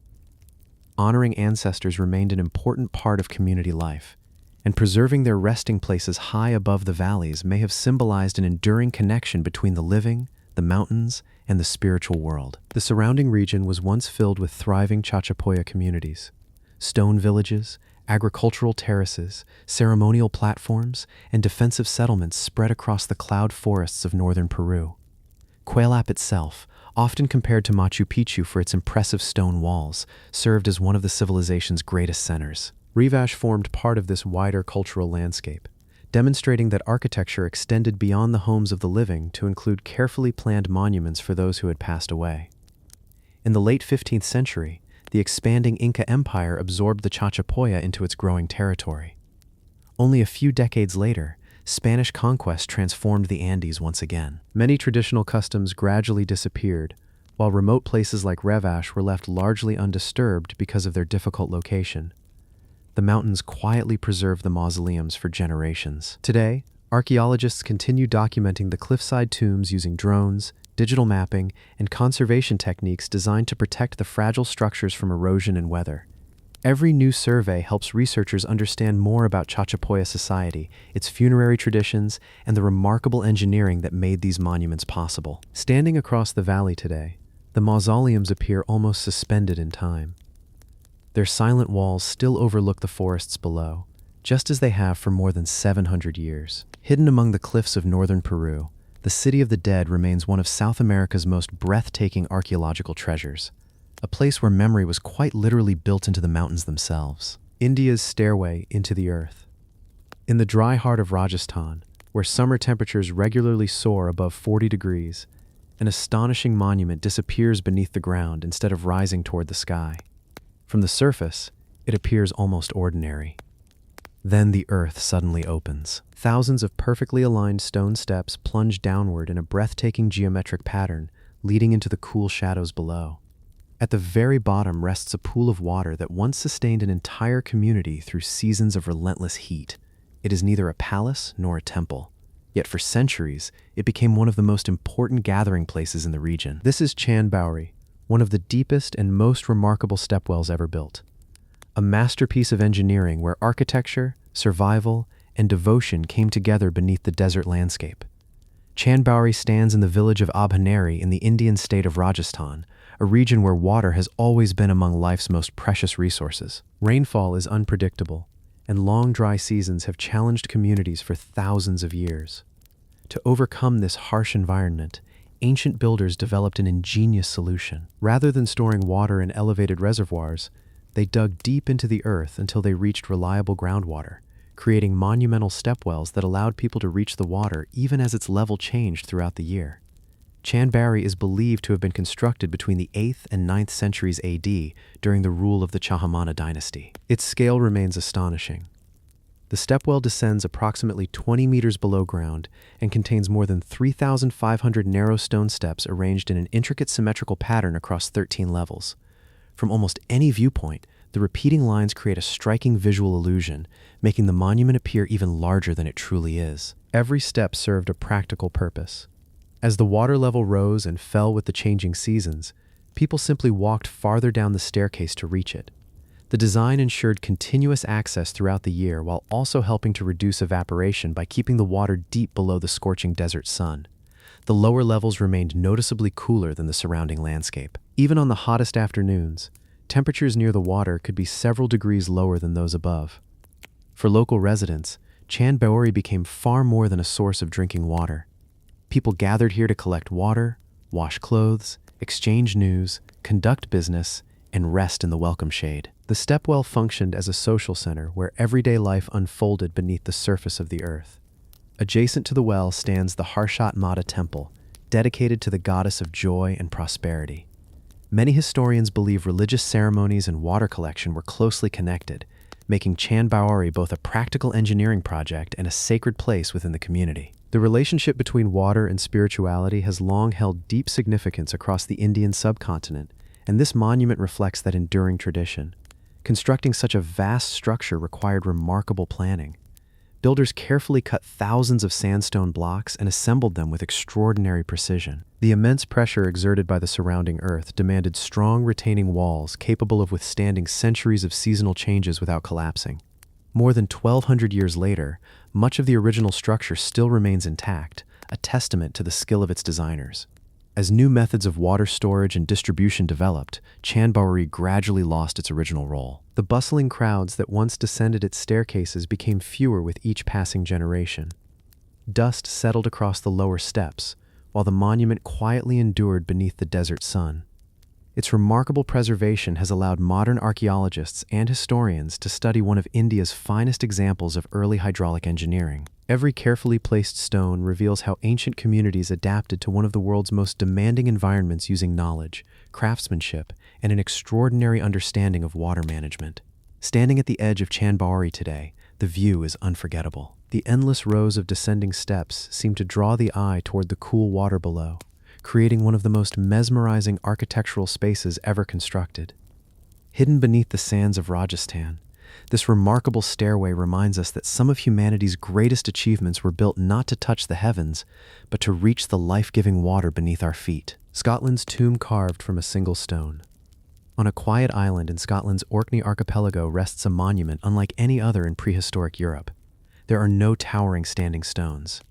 Honoring ancestors remained an important part of community life, and preserving their resting places high above the valleys may have symbolized an enduring connection between the living, the mountains, and the spiritual world. The surrounding region was once filled with thriving Chachapoya communities. Stone villages, agricultural terraces, ceremonial platforms, and defensive settlements spread across the cloud forests of northern Peru. Colap itself, often compared to Machu Picchu for its impressive stone walls, served as one of the civilization's greatest centers. Revach formed part of this wider cultural landscape, demonstrating that architecture extended beyond the homes of the living to include carefully planned monuments for those who had passed away. In the late 15th century, the expanding Inca Empire absorbed the Chachapoya into its growing territory. Only a few decades later, Spanish conquest transformed the Andes once again. Many traditional customs gradually disappeared, while remote places like Revach were left largely undisturbed because of their difficult location. The mountains quietly preserved the mausoleums for generations. Today, archaeologists continue documenting the cliffside tombs using drones, digital mapping, and conservation techniques designed to protect the fragile structures from erosion and weather. Every new survey helps researchers understand more about Chachapoya society, its funerary traditions, and the remarkable engineering that made these monuments possible. Standing across the valley today, the mausoleums appear almost suspended in time. Their silent walls still overlook the forests below, just as they have for more than 700 years. Hidden among the cliffs of northern Peru, the City of the Dead remains one of South America's most breathtaking archaeological treasures, a place where memory was quite literally built into the mountains themselves. India's stairway into the earth. In the dry heart of Rajasthan, where summer temperatures regularly soar above 40 degrees, an astonishing monument disappears beneath the ground instead of rising toward the sky. From the surface, it appears almost ordinary. Then the earth suddenly opens. Thousands of perfectly aligned stone steps plunge downward in a breathtaking geometric pattern, leading into the cool shadows below. At the very bottom rests a pool of water that once sustained an entire community through seasons of relentless heat. It is neither a palace nor a temple. Yet for centuries, it became one of the most important gathering places in the region. This is Chanbauri, one of the deepest and most remarkable stepwells ever built. A masterpiece of engineering where architecture, survival, and devotion came together beneath the desert landscape. Chanbauri stands in the village of Abhaneri in the Indian state of Rajasthan, a region where water has always been among life's most precious resources. Rainfall is unpredictable, and long dry seasons have challenged communities for thousands of years. To overcome this harsh environment, ancient builders developed an ingenious solution. Rather than storing water in elevated reservoirs, they dug deep into the earth until they reached reliable groundwater, creating monumental stepwells that allowed people to reach the water even as its level changed throughout the year. Chand Barri is believed to have been constructed between the 8th and 9th centuries AD during the rule of the Chahamana dynasty. Its scale remains astonishing. The stepwell descends approximately 20 meters below ground and contains more than 3,500 narrow stone steps arranged in an intricate symmetrical pattern across 13 levels. From almost any viewpoint, the repeating lines create a striking visual illusion, making the monument appear even larger than it truly is. Every step served a practical purpose. As the water level rose and fell with the changing seasons, people simply walked farther down the staircase to reach it. The design ensured continuous access throughout the year while also helping to reduce evaporation by keeping the water deep below the scorching desert sun. The lower levels remained noticeably cooler than the surrounding landscape. Even on the hottest afternoons, temperatures near the water could be several degrees lower than those above. For local residents, Chand Barri became far more than a source of drinking water. People gathered here to collect water, wash clothes, exchange news, conduct business, and rest in the welcome shade. The stepwell functioned as a social center where everyday life unfolded beneath the surface of the earth. Adjacent to the well stands the Harshat Mata Temple, dedicated to the goddess of joy and prosperity. Many historians believe religious ceremonies and water collection were closely connected, making Chand Barri both a practical engineering project and a sacred place within the community. The relationship between water and spirituality has long held deep significance across the Indian subcontinent, and this monument reflects that enduring tradition. Constructing such a vast structure required remarkable planning. Builders carefully cut thousands of sandstone blocks and assembled them with extraordinary precision. The immense pressure exerted by the surrounding earth demanded strong retaining walls capable of withstanding centuries of seasonal changes without collapsing. More than 1,200 years later, much of the original structure still remains intact, a testament to the skill of its designers. As new methods of water storage and distribution developed, Chand Barri gradually lost its original role. The bustling crowds that once descended its staircases became fewer with each passing generation. Dust settled across the lower steps, while the monument quietly endured beneath the desert sun. Its remarkable preservation has allowed modern archaeologists and historians to study one of India's finest examples of early hydraulic engineering. Every carefully placed stone reveals how ancient communities adapted to one of the world's most demanding environments using knowledge, craftsmanship, and an extraordinary understanding of water management. Standing at the edge of Chand Barri today, the view is unforgettable. The endless rows of descending steps seem to draw the eye toward the cool water below, creating one of the most mesmerizing architectural spaces ever constructed. Hidden beneath the sands of Rajasthan, this remarkable stairway reminds us that some of humanity's greatest achievements were built not to touch the heavens, but to reach the life-giving water beneath our feet. Scotland's tomb carved from a single stone. On a quiet island in Scotland's Orkney archipelago rests a monument unlike any other in prehistoric Europe. There are no towering standing stones,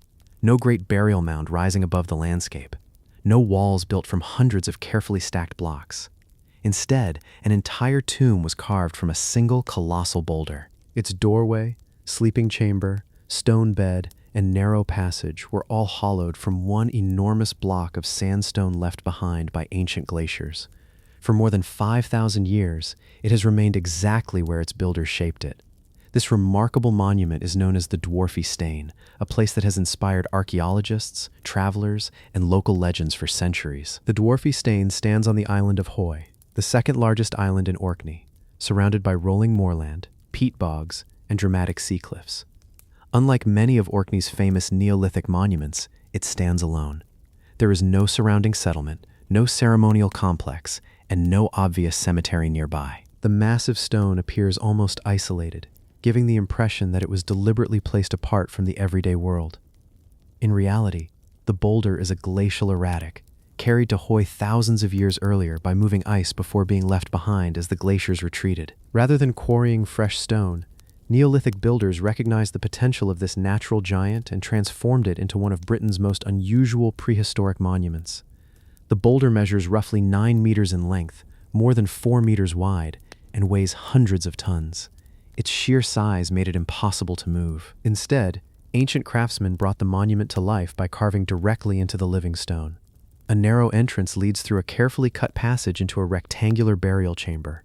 no great burial mound rising above the landscape, no walls built from hundreds of carefully stacked blocks. Instead, an entire tomb was carved from a single colossal boulder. Its doorway, sleeping chamber, stone bed, and narrow passage were all hollowed from one enormous block of sandstone left behind by ancient glaciers. For more than 5,000 years, it has remained exactly where its builders shaped it. This remarkable monument is known as the Dwarfy Stane, a place that has inspired archaeologists, travelers, and local legends for centuries. The Dwarfy Stane stands on the island of Hoy, the second largest island in Orkney, surrounded by rolling moorland, peat bogs, and dramatic sea cliffs. Unlike many of Orkney's famous Neolithic monuments, it stands alone. There is no surrounding settlement, no ceremonial complex, and no obvious cemetery nearby. The massive stone appears almost isolated, giving the impression that it was deliberately placed apart from the everyday world. In reality, the boulder is a glacial erratic, carried to Hoy thousands of years earlier by moving ice before being left behind as the glaciers retreated. Rather than quarrying fresh stone, Neolithic builders recognized the potential of this natural giant and transformed it into one of Britain's most unusual prehistoric monuments. The boulder measures roughly 9 meters in length, more than 4 meters wide, and weighs hundreds of tons. Its sheer size made it impossible to move. Instead, ancient craftsmen brought the monument to life by carving directly into the living stone. A narrow entrance leads through a carefully cut passage into a rectangular burial chamber.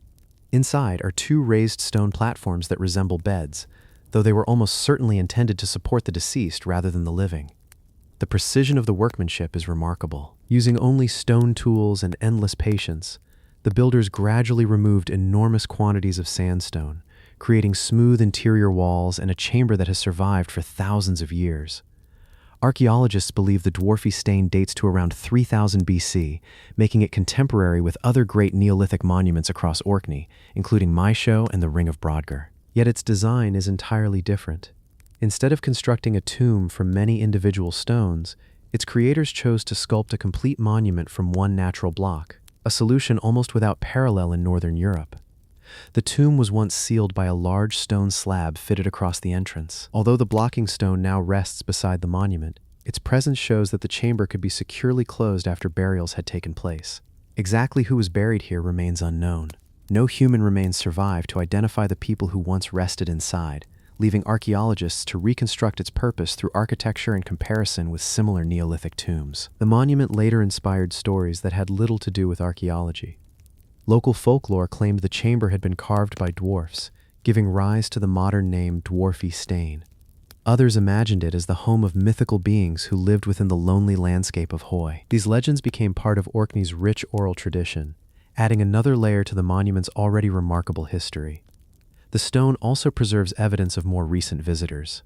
Inside are two raised stone platforms that resemble beds, though they were almost certainly intended to support the deceased rather than the living. The precision of the workmanship is remarkable. Using only stone tools and endless patience, the builders gradually removed enormous quantities of sandstone, creating smooth interior walls and a chamber that has survived for thousands of years. Archaeologists believe the dwarfy stain dates to around 3000 BC, making it contemporary with other great Neolithic monuments across Orkney, including Maeshowe and the Ring of Brodgar. Yet its design is entirely different. Instead of constructing a tomb from many individual stones, its creators chose to sculpt a complete monument from one natural block, a solution almost without parallel in Northern Europe. The tomb was once sealed by a large stone slab fitted across the entrance. Although the blocking stone now rests beside the monument, its presence shows that the chamber could be securely closed after burials had taken place. Exactly who was buried here remains unknown. No human remains survive to identify the people who once rested inside, leaving archaeologists to reconstruct its purpose through architecture and comparison with similar Neolithic tombs. The monument later inspired stories that had little to do with archaeology. Local folklore claimed the chamber had been carved by dwarfs, giving rise to the modern name Dwarfy Stane. Others imagined it as the home of mythical beings who lived within the lonely landscape of Hoy. These legends became part of Orkney's rich oral tradition, adding another layer to the monument's already remarkable history. The stone also preserves evidence of more recent visitors.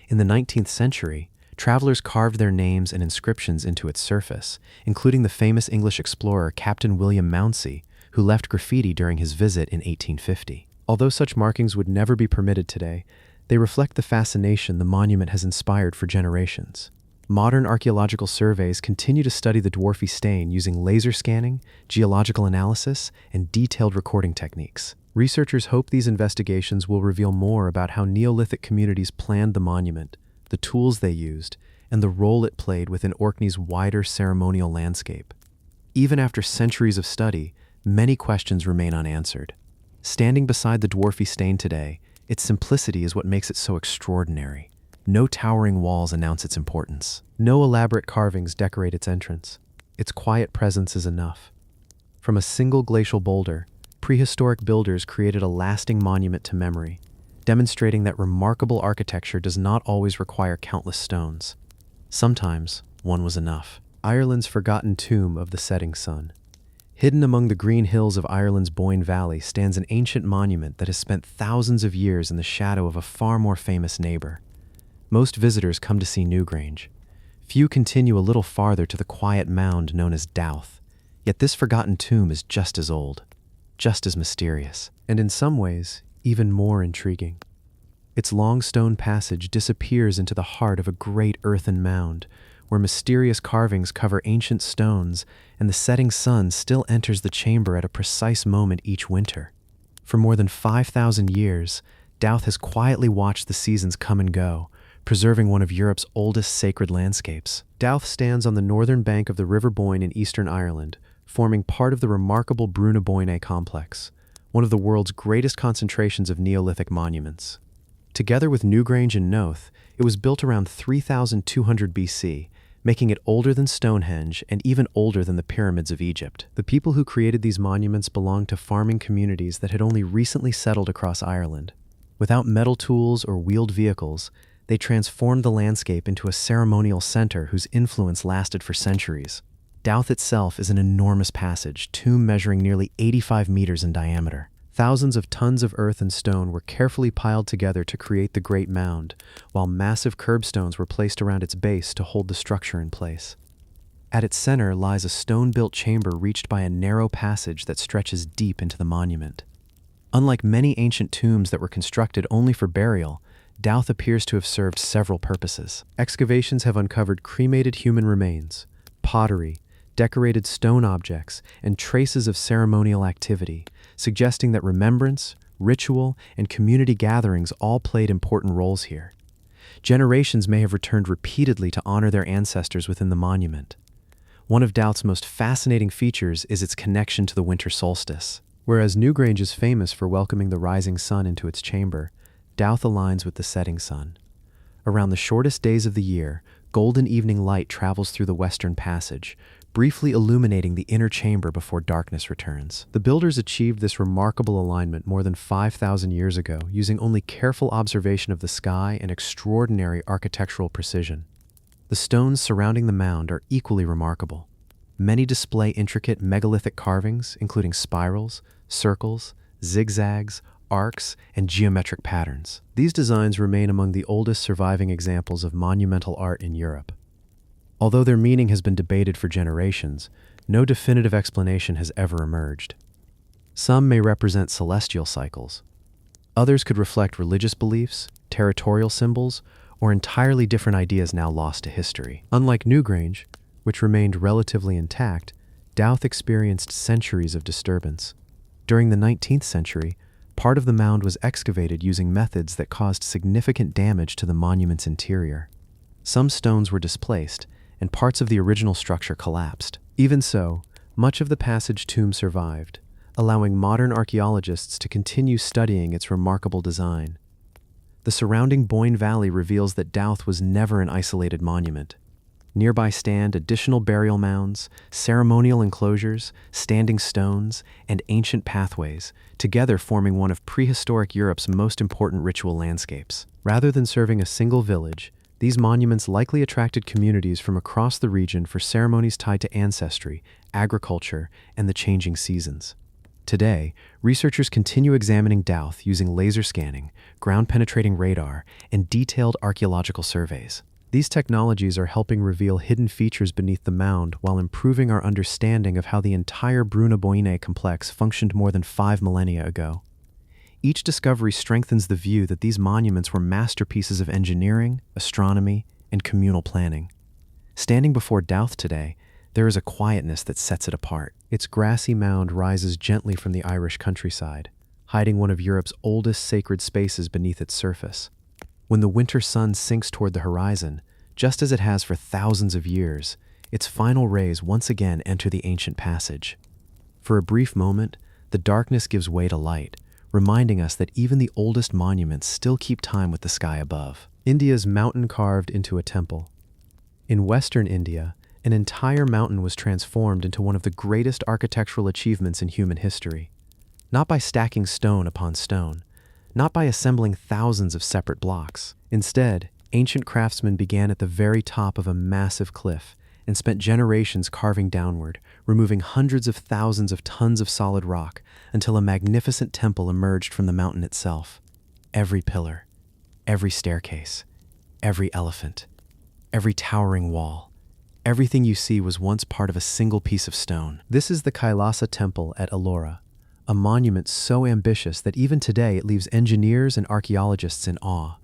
In the 19th century, travelers carved their names and inscriptions into its surface, including the famous English explorer Captain William Mounsey, who left graffiti during his visit in 1850. Although such markings would never be permitted today, they reflect the fascination the monument has inspired for generations. Modern archaeological surveys continue to study the Dwarfy Stane using laser scanning, geological analysis, and detailed recording techniques. Researchers hope these investigations will reveal more about how Neolithic communities planned the monument, the tools they used, and the role it played within Orkney's wider ceremonial landscape. Even after centuries of study, many questions remain unanswered. Standing beside the Dwarfy Stane today, its simplicity is what makes it so extraordinary. No towering walls announce its importance. No elaborate carvings decorate its entrance. Its quiet presence is enough. From a single glacial boulder, prehistoric builders created a lasting monument to memory, demonstrating that remarkable architecture does not always require countless stones. Sometimes, one was enough. Ireland's forgotten tomb of the setting sun. Hidden among the green hills of Ireland's Boyne Valley stands an ancient monument that has spent thousands of years in the shadow of a far more famous neighbor. Most visitors come to see Newgrange. Few continue a little farther to the quiet mound known as Douth. Yet this forgotten tomb is just as old, just as mysterious, and in some ways, even more intriguing. Its long stone passage disappears into the heart of a great earthen mound, where mysterious carvings cover ancient stones, and the setting sun still enters the chamber at a precise moment each winter. For more than 5,000 years, Douth has quietly watched the seasons come and go, preserving one of Europe's oldest sacred landscapes. Douth stands on the northern bank of the River Boyne in eastern Ireland, forming part of the remarkable Brúna Boyne complex, one of the world's greatest concentrations of Neolithic monuments. Together with Newgrange and Knowth, it was built around 3200 BC, making it older than Stonehenge and even older than the pyramids of Egypt. The people who created these monuments belonged to farming communities that had only recently settled across Ireland. Without metal tools or wheeled vehicles, they transformed the landscape into a ceremonial center whose influence lasted for centuries. Douth itself is an enormous passage, tomb measuring nearly 85 meters in diameter. Thousands of tons of earth and stone were carefully piled together to create the Great Mound, while massive curbstones were placed around its base to hold the structure in place. At its center lies a stone-built chamber reached by a narrow passage that stretches deep into the monument. Unlike many ancient tombs that were constructed only for burial, Douth appears to have served several purposes. Excavations have uncovered cremated human remains, pottery, decorated stone objects, and traces of ceremonial activity, suggesting that remembrance, ritual, and community gatherings all played important roles here. Generations may have returned repeatedly to honor their ancestors within the monument. One of Douth's most fascinating features is its connection to the winter solstice. Whereas Newgrange is famous for welcoming the rising sun into its chamber, Douth aligns with the setting sun. Around the shortest days of the year, golden evening light travels through the western passage, briefly illuminating the inner chamber before darkness returns. The builders achieved this remarkable alignment more than 5,000 years ago using only careful observation of the sky and extraordinary architectural precision. The stones surrounding the mound are equally remarkable. Many display intricate megalithic carvings, including spirals, circles, zigzags, arcs, and geometric patterns. These designs remain among the oldest surviving examples of monumental art in Europe. Although their meaning has been debated for generations, no definitive explanation has ever emerged. Some may represent celestial cycles. Others could reflect religious beliefs, territorial symbols, or entirely different ideas now lost to history. Unlike Newgrange, which remained relatively intact, Douth experienced centuries of disturbance. During the 19th century, part of the mound was excavated using methods that caused significant damage to the monument's interior. Some stones were displaced, and parts of the original structure collapsed. Even so, much of the passage tomb survived, allowing modern archaeologists to continue studying its remarkable design. The surrounding Boyne Valley reveals that Douth was never an isolated monument. Nearby stand additional burial mounds, ceremonial enclosures, standing stones, and ancient pathways, together forming one of prehistoric Europe's most important ritual landscapes. Rather than serving a single village, these monuments likely attracted communities from across the region for ceremonies tied to ancestry, agriculture, and the changing seasons. Today, researchers continue examining Douth using laser scanning, ground-penetrating radar, and detailed archaeological surveys. These technologies are helping reveal hidden features beneath the mound while improving our understanding of how the entire Bruna-Boyne complex functioned more than 5 millennia ago. Each discovery strengthens the view that these monuments were masterpieces of engineering, astronomy, and communal planning. Standing before Douth today, there is a quietness that sets it apart. Its grassy mound rises gently from the Irish countryside, hiding one of Europe's oldest sacred spaces beneath its surface. When the winter sun sinks toward the horizon, just as it has for thousands of years, its final rays once again enter the ancient passage. For a brief moment, the darkness gives way to light, reminding us that even the oldest monuments still keep time with the sky above. India's mountain carved into a temple. In western India, an entire mountain was transformed into one of the greatest architectural achievements in human history. Not by stacking stone upon stone, not by assembling thousands of separate blocks. Instead, ancient craftsmen began at the very top of a massive cliff and spent generations carving downward, removing hundreds of thousands of tons of solid rock until a magnificent temple emerged from the mountain itself. Every pillar, every staircase, every elephant, every towering wall, everything you see was once part of a single piece of stone. This is the Kailasa Temple at Ellora, a monument so ambitious that even today it leaves engineers and archaeologists in awe.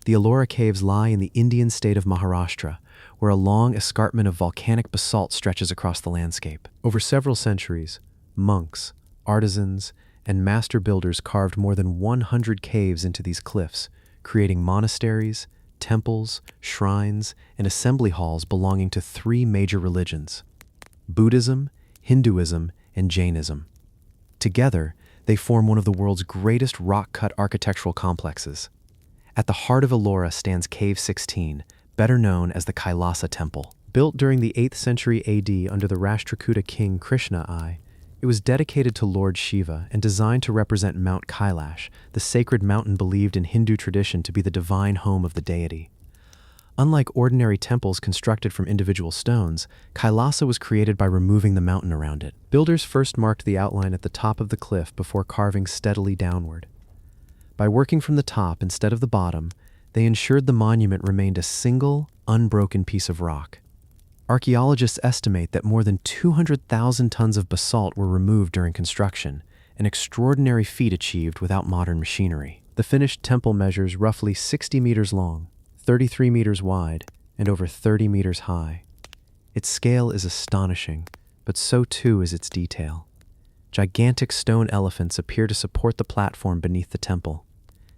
The Ellora Caves lie in the Indian state of Maharashtra, where a long escarpment of volcanic basalt stretches across the landscape. Over several centuries, monks, artisans, and master builders carved more than 100 caves into these cliffs, creating monasteries, temples, shrines, and assembly halls belonging to 3 major religions: Buddhism, Hinduism, and Jainism. Together, they form one of the world's greatest rock-cut architectural complexes. At the heart of Ellora stands Cave 16, better known as the Kailasa Temple. Built during the 8th century AD under the Rashtrakuta king Krishna I, it was dedicated to Lord Shiva and designed to represent Mount Kailash, the sacred mountain believed in Hindu tradition to be the divine home of the deity. Unlike ordinary temples constructed from individual stones, Kailasa was created by removing the mountain around it. Builders first marked the outline at the top of the cliff before carving steadily downward. By working from the top instead of the bottom, they ensured the monument remained a single, unbroken piece of rock. Archaeologists estimate that more than 200,000 tons of basalt were removed during construction, an extraordinary feat achieved without modern machinery. The finished temple measures roughly 60 meters long, 33 meters wide, and over 30 meters high. Its scale is astonishing, but so too is its detail. Gigantic stone elephants appear to support the platform beneath the temple.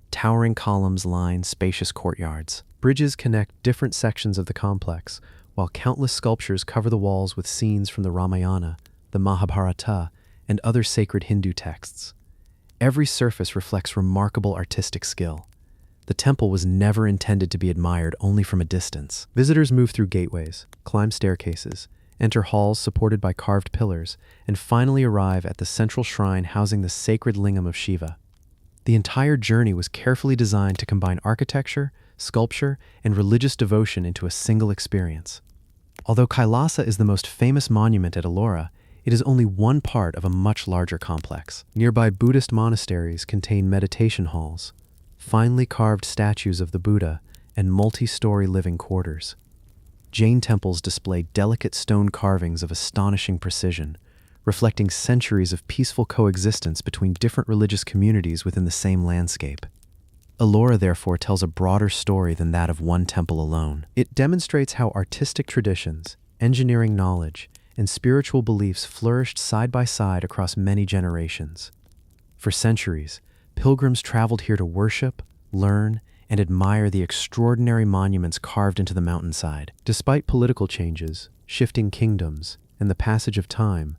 Towering columns line spacious courtyards. Bridges connect different sections of the complex, while countless sculptures cover the walls with scenes from the Ramayana, the Mahabharata, and other sacred Hindu texts. Every surface reflects remarkable artistic skill. The temple was never intended to be admired only from a distance. Visitors move through gateways, climb staircases, enter halls supported by carved pillars, and finally arrive at the central shrine housing the sacred lingam of Shiva. The entire journey was carefully designed to combine architecture, sculpture, and religious devotion into a single experience. Although Kailasa is the most famous monument at Ellora, it is only one part of a much larger complex. Nearby Buddhist monasteries contain meditation halls, finely carved statues of the Buddha, and multi-story living quarters. Jain temples display delicate stone carvings of astonishing precision, reflecting centuries of peaceful coexistence between different religious communities within the same landscape. Ellora, therefore, tells a broader story than that of one temple alone. It demonstrates how artistic traditions, engineering knowledge, and spiritual beliefs flourished side by side across many generations. For centuries, pilgrims traveled here to worship, learn, and admire the extraordinary monuments carved into the mountainside. Despite political changes, shifting kingdoms, and the passage of time,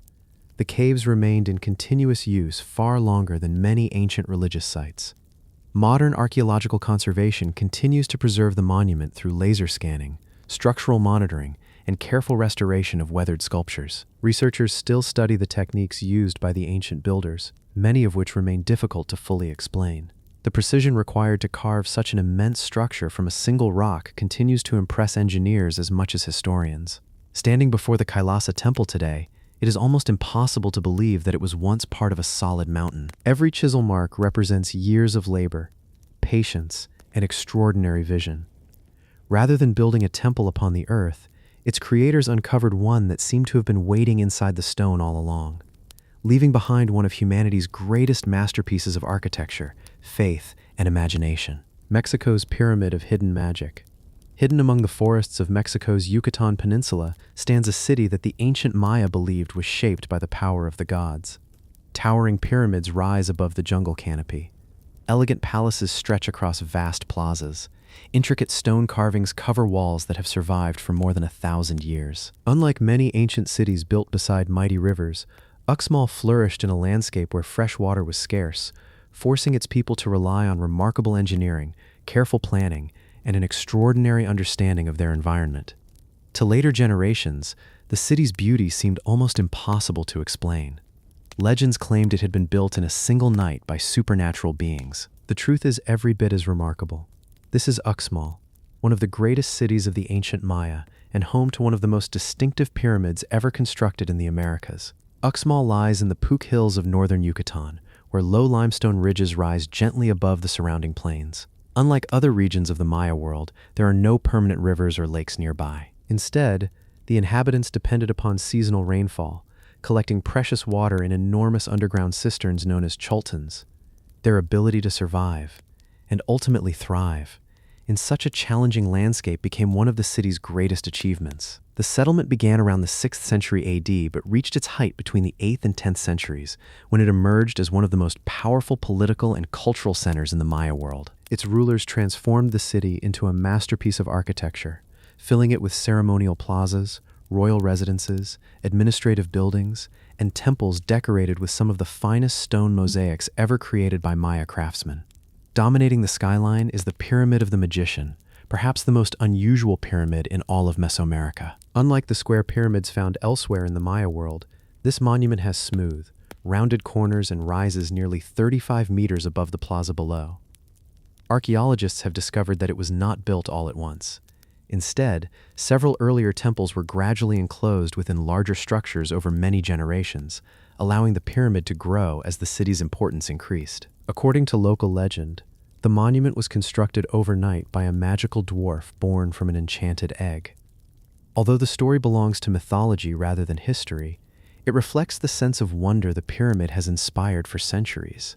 the caves remained in continuous use far longer than many ancient religious sites. Modern archaeological conservation continues to preserve the monument through laser scanning, structural monitoring, and careful restoration of weathered sculptures. Researchers still study the techniques used by the ancient builders, many of which remain difficult to fully explain. The precision required to carve such an immense structure from a single rock continues to impress engineers as much as historians. Standing before the Kailasa temple today, it is almost impossible to believe that it was once part of a solid mountain. Every chisel mark represents years of labor, patience, and extraordinary vision. Rather than building a temple upon the earth, its creators uncovered one that seemed to have been waiting inside the stone all along, leaving behind one of humanity's greatest masterpieces of architecture, faith, and imagination. Mexico's Pyramid of Hidden Magic. Hidden among the forests of Mexico's Yucatan Peninsula stands a city that the ancient Maya believed was shaped by the power of the gods. Towering pyramids rise above the jungle canopy. Elegant palaces stretch across vast plazas. Intricate stone carvings cover walls that have survived for more than 1,000 years. Unlike many ancient cities built beside mighty rivers, Uxmal flourished in a landscape where fresh water was scarce, forcing its people to rely on remarkable engineering, careful planning, and an extraordinary understanding of their environment. To later generations, the city's beauty seemed almost impossible to explain. Legends claimed it had been built in a single night by supernatural beings. The truth is every bit as remarkable. This is Uxmal, one of the greatest cities of the ancient Maya, and home to one of the most distinctive pyramids ever constructed in the Americas. Uxmal lies in the Puc Hills of northern Yucatan, where low limestone ridges rise gently above the surrounding plains. Unlike other regions of the Maya world, there are no permanent rivers or lakes nearby. Instead, the inhabitants depended upon seasonal rainfall, collecting precious water in enormous underground cisterns known as choltons. Their ability to survive, and ultimately thrive, in such a challenging landscape became one of the city's greatest achievements. The settlement began around the 6th century AD, but reached its height between the 8th and 10th centuries, when it emerged as one of the most powerful political and cultural centers in the Maya world. Its rulers transformed the city into a masterpiece of architecture, filling it with ceremonial plazas, royal residences, administrative buildings, and temples decorated with some of the finest stone mosaics ever created by Maya craftsmen. Dominating the skyline is the Pyramid of the Magician, perhaps the most unusual pyramid in all of Mesoamerica. Unlike the square pyramids found elsewhere in the Maya world, this monument has smooth, rounded corners and rises nearly 35 meters above the plaza below. Archaeologists have discovered that it was not built all at once. Instead, several earlier temples were gradually enclosed within larger structures over many generations, allowing the pyramid to grow as the city's importance increased. According to local legend, the monument was constructed overnight by a magical dwarf born from an enchanted egg. Although the story belongs to mythology rather than history, it reflects the sense of wonder the pyramid has inspired for centuries.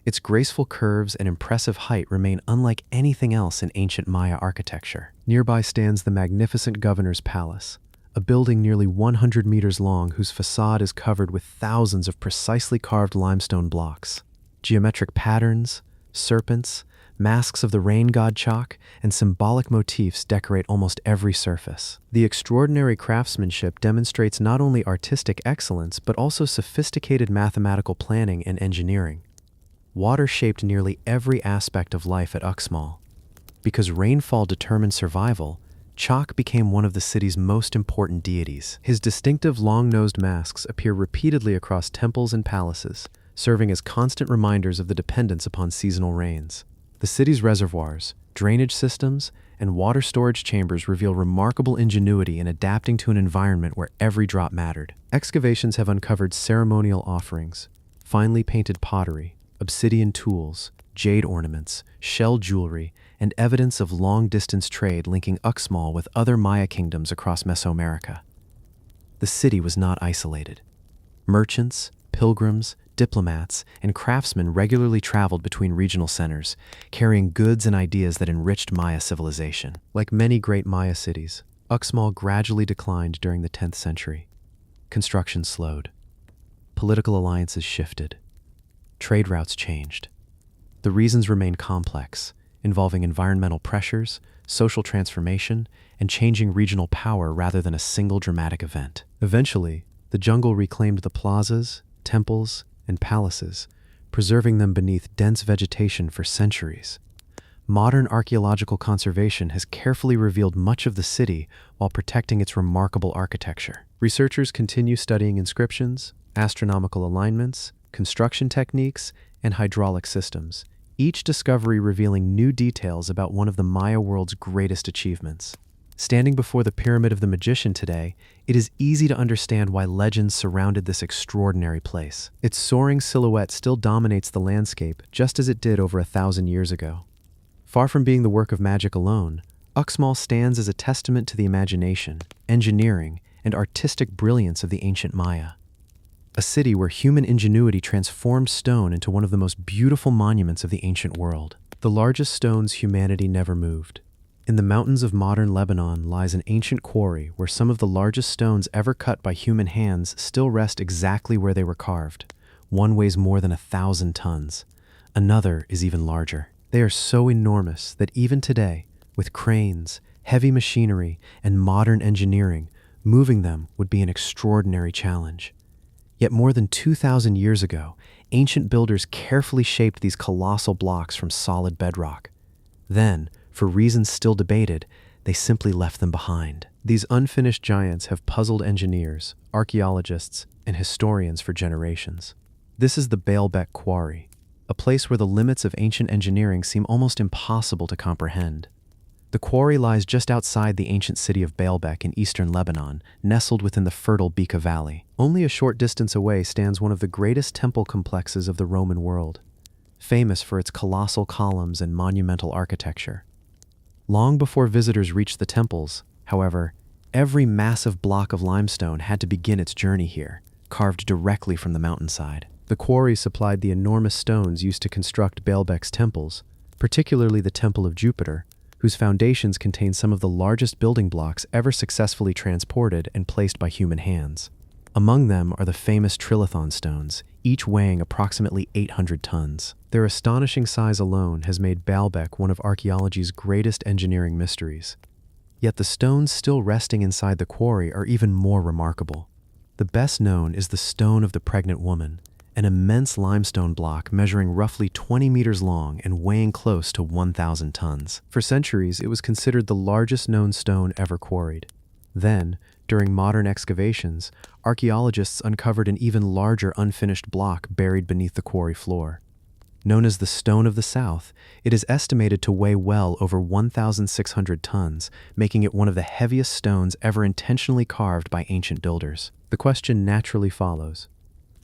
Its graceful curves and impressive height remain unlike anything else in ancient Maya architecture. Nearby stands the magnificent Governor's Palace, a building nearly 100 meters long whose facade is covered with thousands of precisely carved limestone blocks. Geometric patterns, serpents, Masks of the rain god Chak and symbolic motifs decorate almost every surface. The extraordinary craftsmanship demonstrates not only artistic excellence but also sophisticated mathematical planning and engineering. Water shaped nearly every aspect of life at Uxmal. Because rainfall determined survival, Chak became one of the city's most important deities. His distinctive long-nosed masks appear repeatedly across temples and palaces, serving as constant reminders of the dependence upon seasonal rains. The city's reservoirs, drainage systems, and water storage chambers reveal remarkable ingenuity in adapting to an environment where every drop mattered. Excavations have uncovered ceremonial offerings, finely painted pottery, obsidian tools, jade ornaments, shell jewelry, and evidence of long-distance trade linking Uxmal with other Maya kingdoms across Mesoamerica. The city was not isolated. Merchants, pilgrims, diplomats, and craftsmen regularly traveled between regional centers, carrying goods and ideas that enriched Maya civilization. Like many great Maya cities, Uxmal gradually declined during the 10th century. Construction slowed. Political alliances shifted. Trade routes changed. The reasons remain complex, involving environmental pressures, social transformation, and changing regional power rather than a single dramatic event. Eventually, the jungle reclaimed the plazas, temples, and palaces, preserving them beneath dense vegetation for centuries. Modern archaeological conservation has carefully revealed much of the city while protecting its remarkable architecture. Researchers continue studying inscriptions, astronomical alignments, construction techniques, and hydraulic systems, each discovery revealing new details about one of the Maya world's greatest achievements. Standing before the Pyramid of the Magician today, it is easy to understand why legends surrounded this extraordinary place. Its soaring silhouette still dominates the landscape, just as it did over 1,000 years ago. Far from being the work of magic alone, Uxmal stands as a testament to the imagination, engineering, and artistic brilliance of the ancient Maya. A city where human ingenuity transformed stone into one of the most beautiful monuments of the ancient world. The largest stones humanity never moved. In the mountains of modern Lebanon lies an ancient quarry where some of the largest stones ever cut by human hands still rest exactly where they were carved. One weighs more than 1,000 tons. Another is even larger. They are so enormous that even today, with cranes, heavy machinery, and modern engineering, moving them would be an extraordinary challenge. Yet more than 2,000 years ago, ancient builders carefully shaped these colossal blocks from solid bedrock. Then, for reasons still debated, they simply left them behind. These unfinished giants have puzzled engineers, archaeologists, and historians for generations. This is the Baalbek Quarry, a place where the limits of ancient engineering seem almost impossible to comprehend. The quarry lies just outside the ancient city of Baalbek in eastern Lebanon, nestled within the fertile Bekaa Valley. Only a short distance away stands one of the greatest temple complexes of the Roman world, famous for its colossal columns and monumental architecture. Long before visitors reached the temples, however, every massive block of limestone had to begin its journey here, carved directly from the mountainside. The quarry supplied the enormous stones used to construct Baalbek's temples, particularly the Temple of Jupiter, whose foundations contain some of the largest building blocks ever successfully transported and placed by human hands. Among them are the famous trilithon stones, each weighing approximately 800 tons. Their astonishing size alone has made Baalbek one of archaeology's greatest engineering mysteries. Yet the stones still resting inside the quarry are even more remarkable. The best known is the Stone of the Pregnant Woman, an immense limestone block measuring roughly 20 meters long and weighing close to 1,000 tons. For centuries, it was considered the largest known stone ever quarried. Then, during modern excavations, archaeologists uncovered an even larger unfinished block buried beneath the quarry floor. Known as the Stone of the South, it is estimated to weigh well over 1,600 tons, making it one of the heaviest stones ever intentionally carved by ancient builders. The question naturally follows: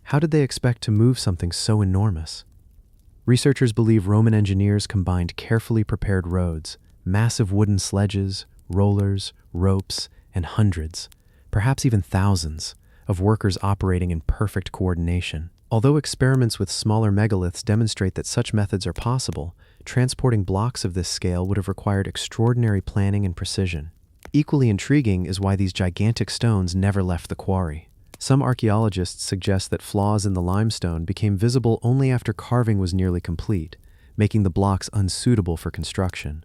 how did they expect to move something so enormous? Researchers believe Roman engineers combined carefully prepared roads, massive wooden sledges, rollers, ropes, and hundreds, perhaps even thousands, of workers operating in perfect coordination. Although experiments with smaller megaliths demonstrate that such methods are possible, transporting blocks of this scale would have required extraordinary planning and precision. Equally intriguing is why these gigantic stones never left the quarry. Some archaeologists suggest that flaws in the limestone became visible only after carving was nearly complete, making the blocks unsuitable for construction.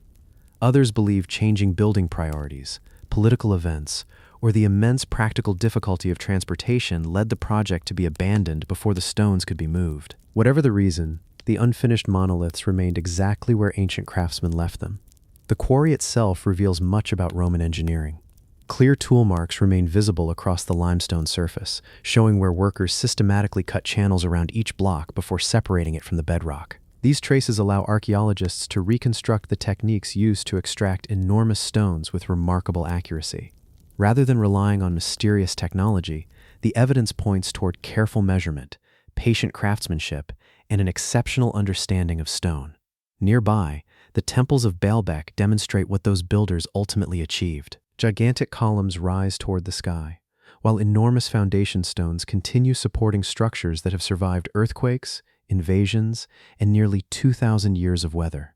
Others believe changing building priorities, political events, or the immense practical difficulty of transportation led the project to be abandoned before the stones could be moved. Whatever the reason, the unfinished monoliths remained exactly where ancient craftsmen left them. The quarry itself reveals much about Roman engineering. Clear tool marks remain visible across the limestone surface, showing where workers systematically cut channels around each block before separating it from the bedrock. These traces allow archaeologists to reconstruct the techniques used to extract enormous stones with remarkable accuracy. Rather than relying on mysterious technology, the evidence points toward careful measurement, patient craftsmanship, and an exceptional understanding of stone. Nearby, the temples of Baalbek demonstrate what those builders ultimately achieved. Gigantic columns rise toward the sky, while enormous foundation stones continue supporting structures that have survived earthquakes, invasions, and nearly 2,000 years of weather.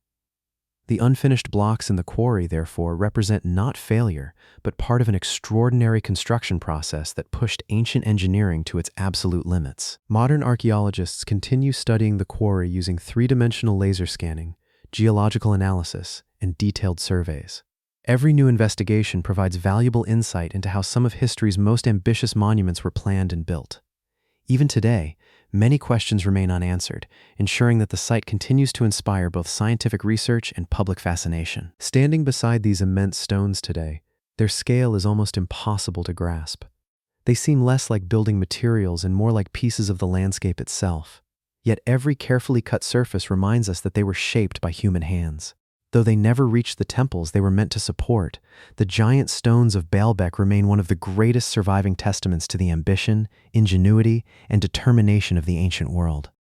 The unfinished blocks in the quarry, therefore, represent not failure, but part of an extraordinary construction process that pushed ancient engineering to its absolute limits. Modern archaeologists continue studying the quarry using three-dimensional laser scanning, geological analysis, and detailed surveys. Every new investigation provides valuable insight into how some of history's most ambitious monuments were planned and built. Even today, many questions remain unanswered, ensuring that the site continues to inspire both scientific research and public fascination. Standing beside these immense stones today, their scale is almost impossible to grasp. They seem less like building materials and more like pieces of the landscape itself. Yet every carefully cut surface reminds us that they were shaped by human hands. Though they never reached the temples they were meant to support, the giant stones of Baalbek remain one of the greatest surviving testaments to the ambition, ingenuity, and determination of the ancient world.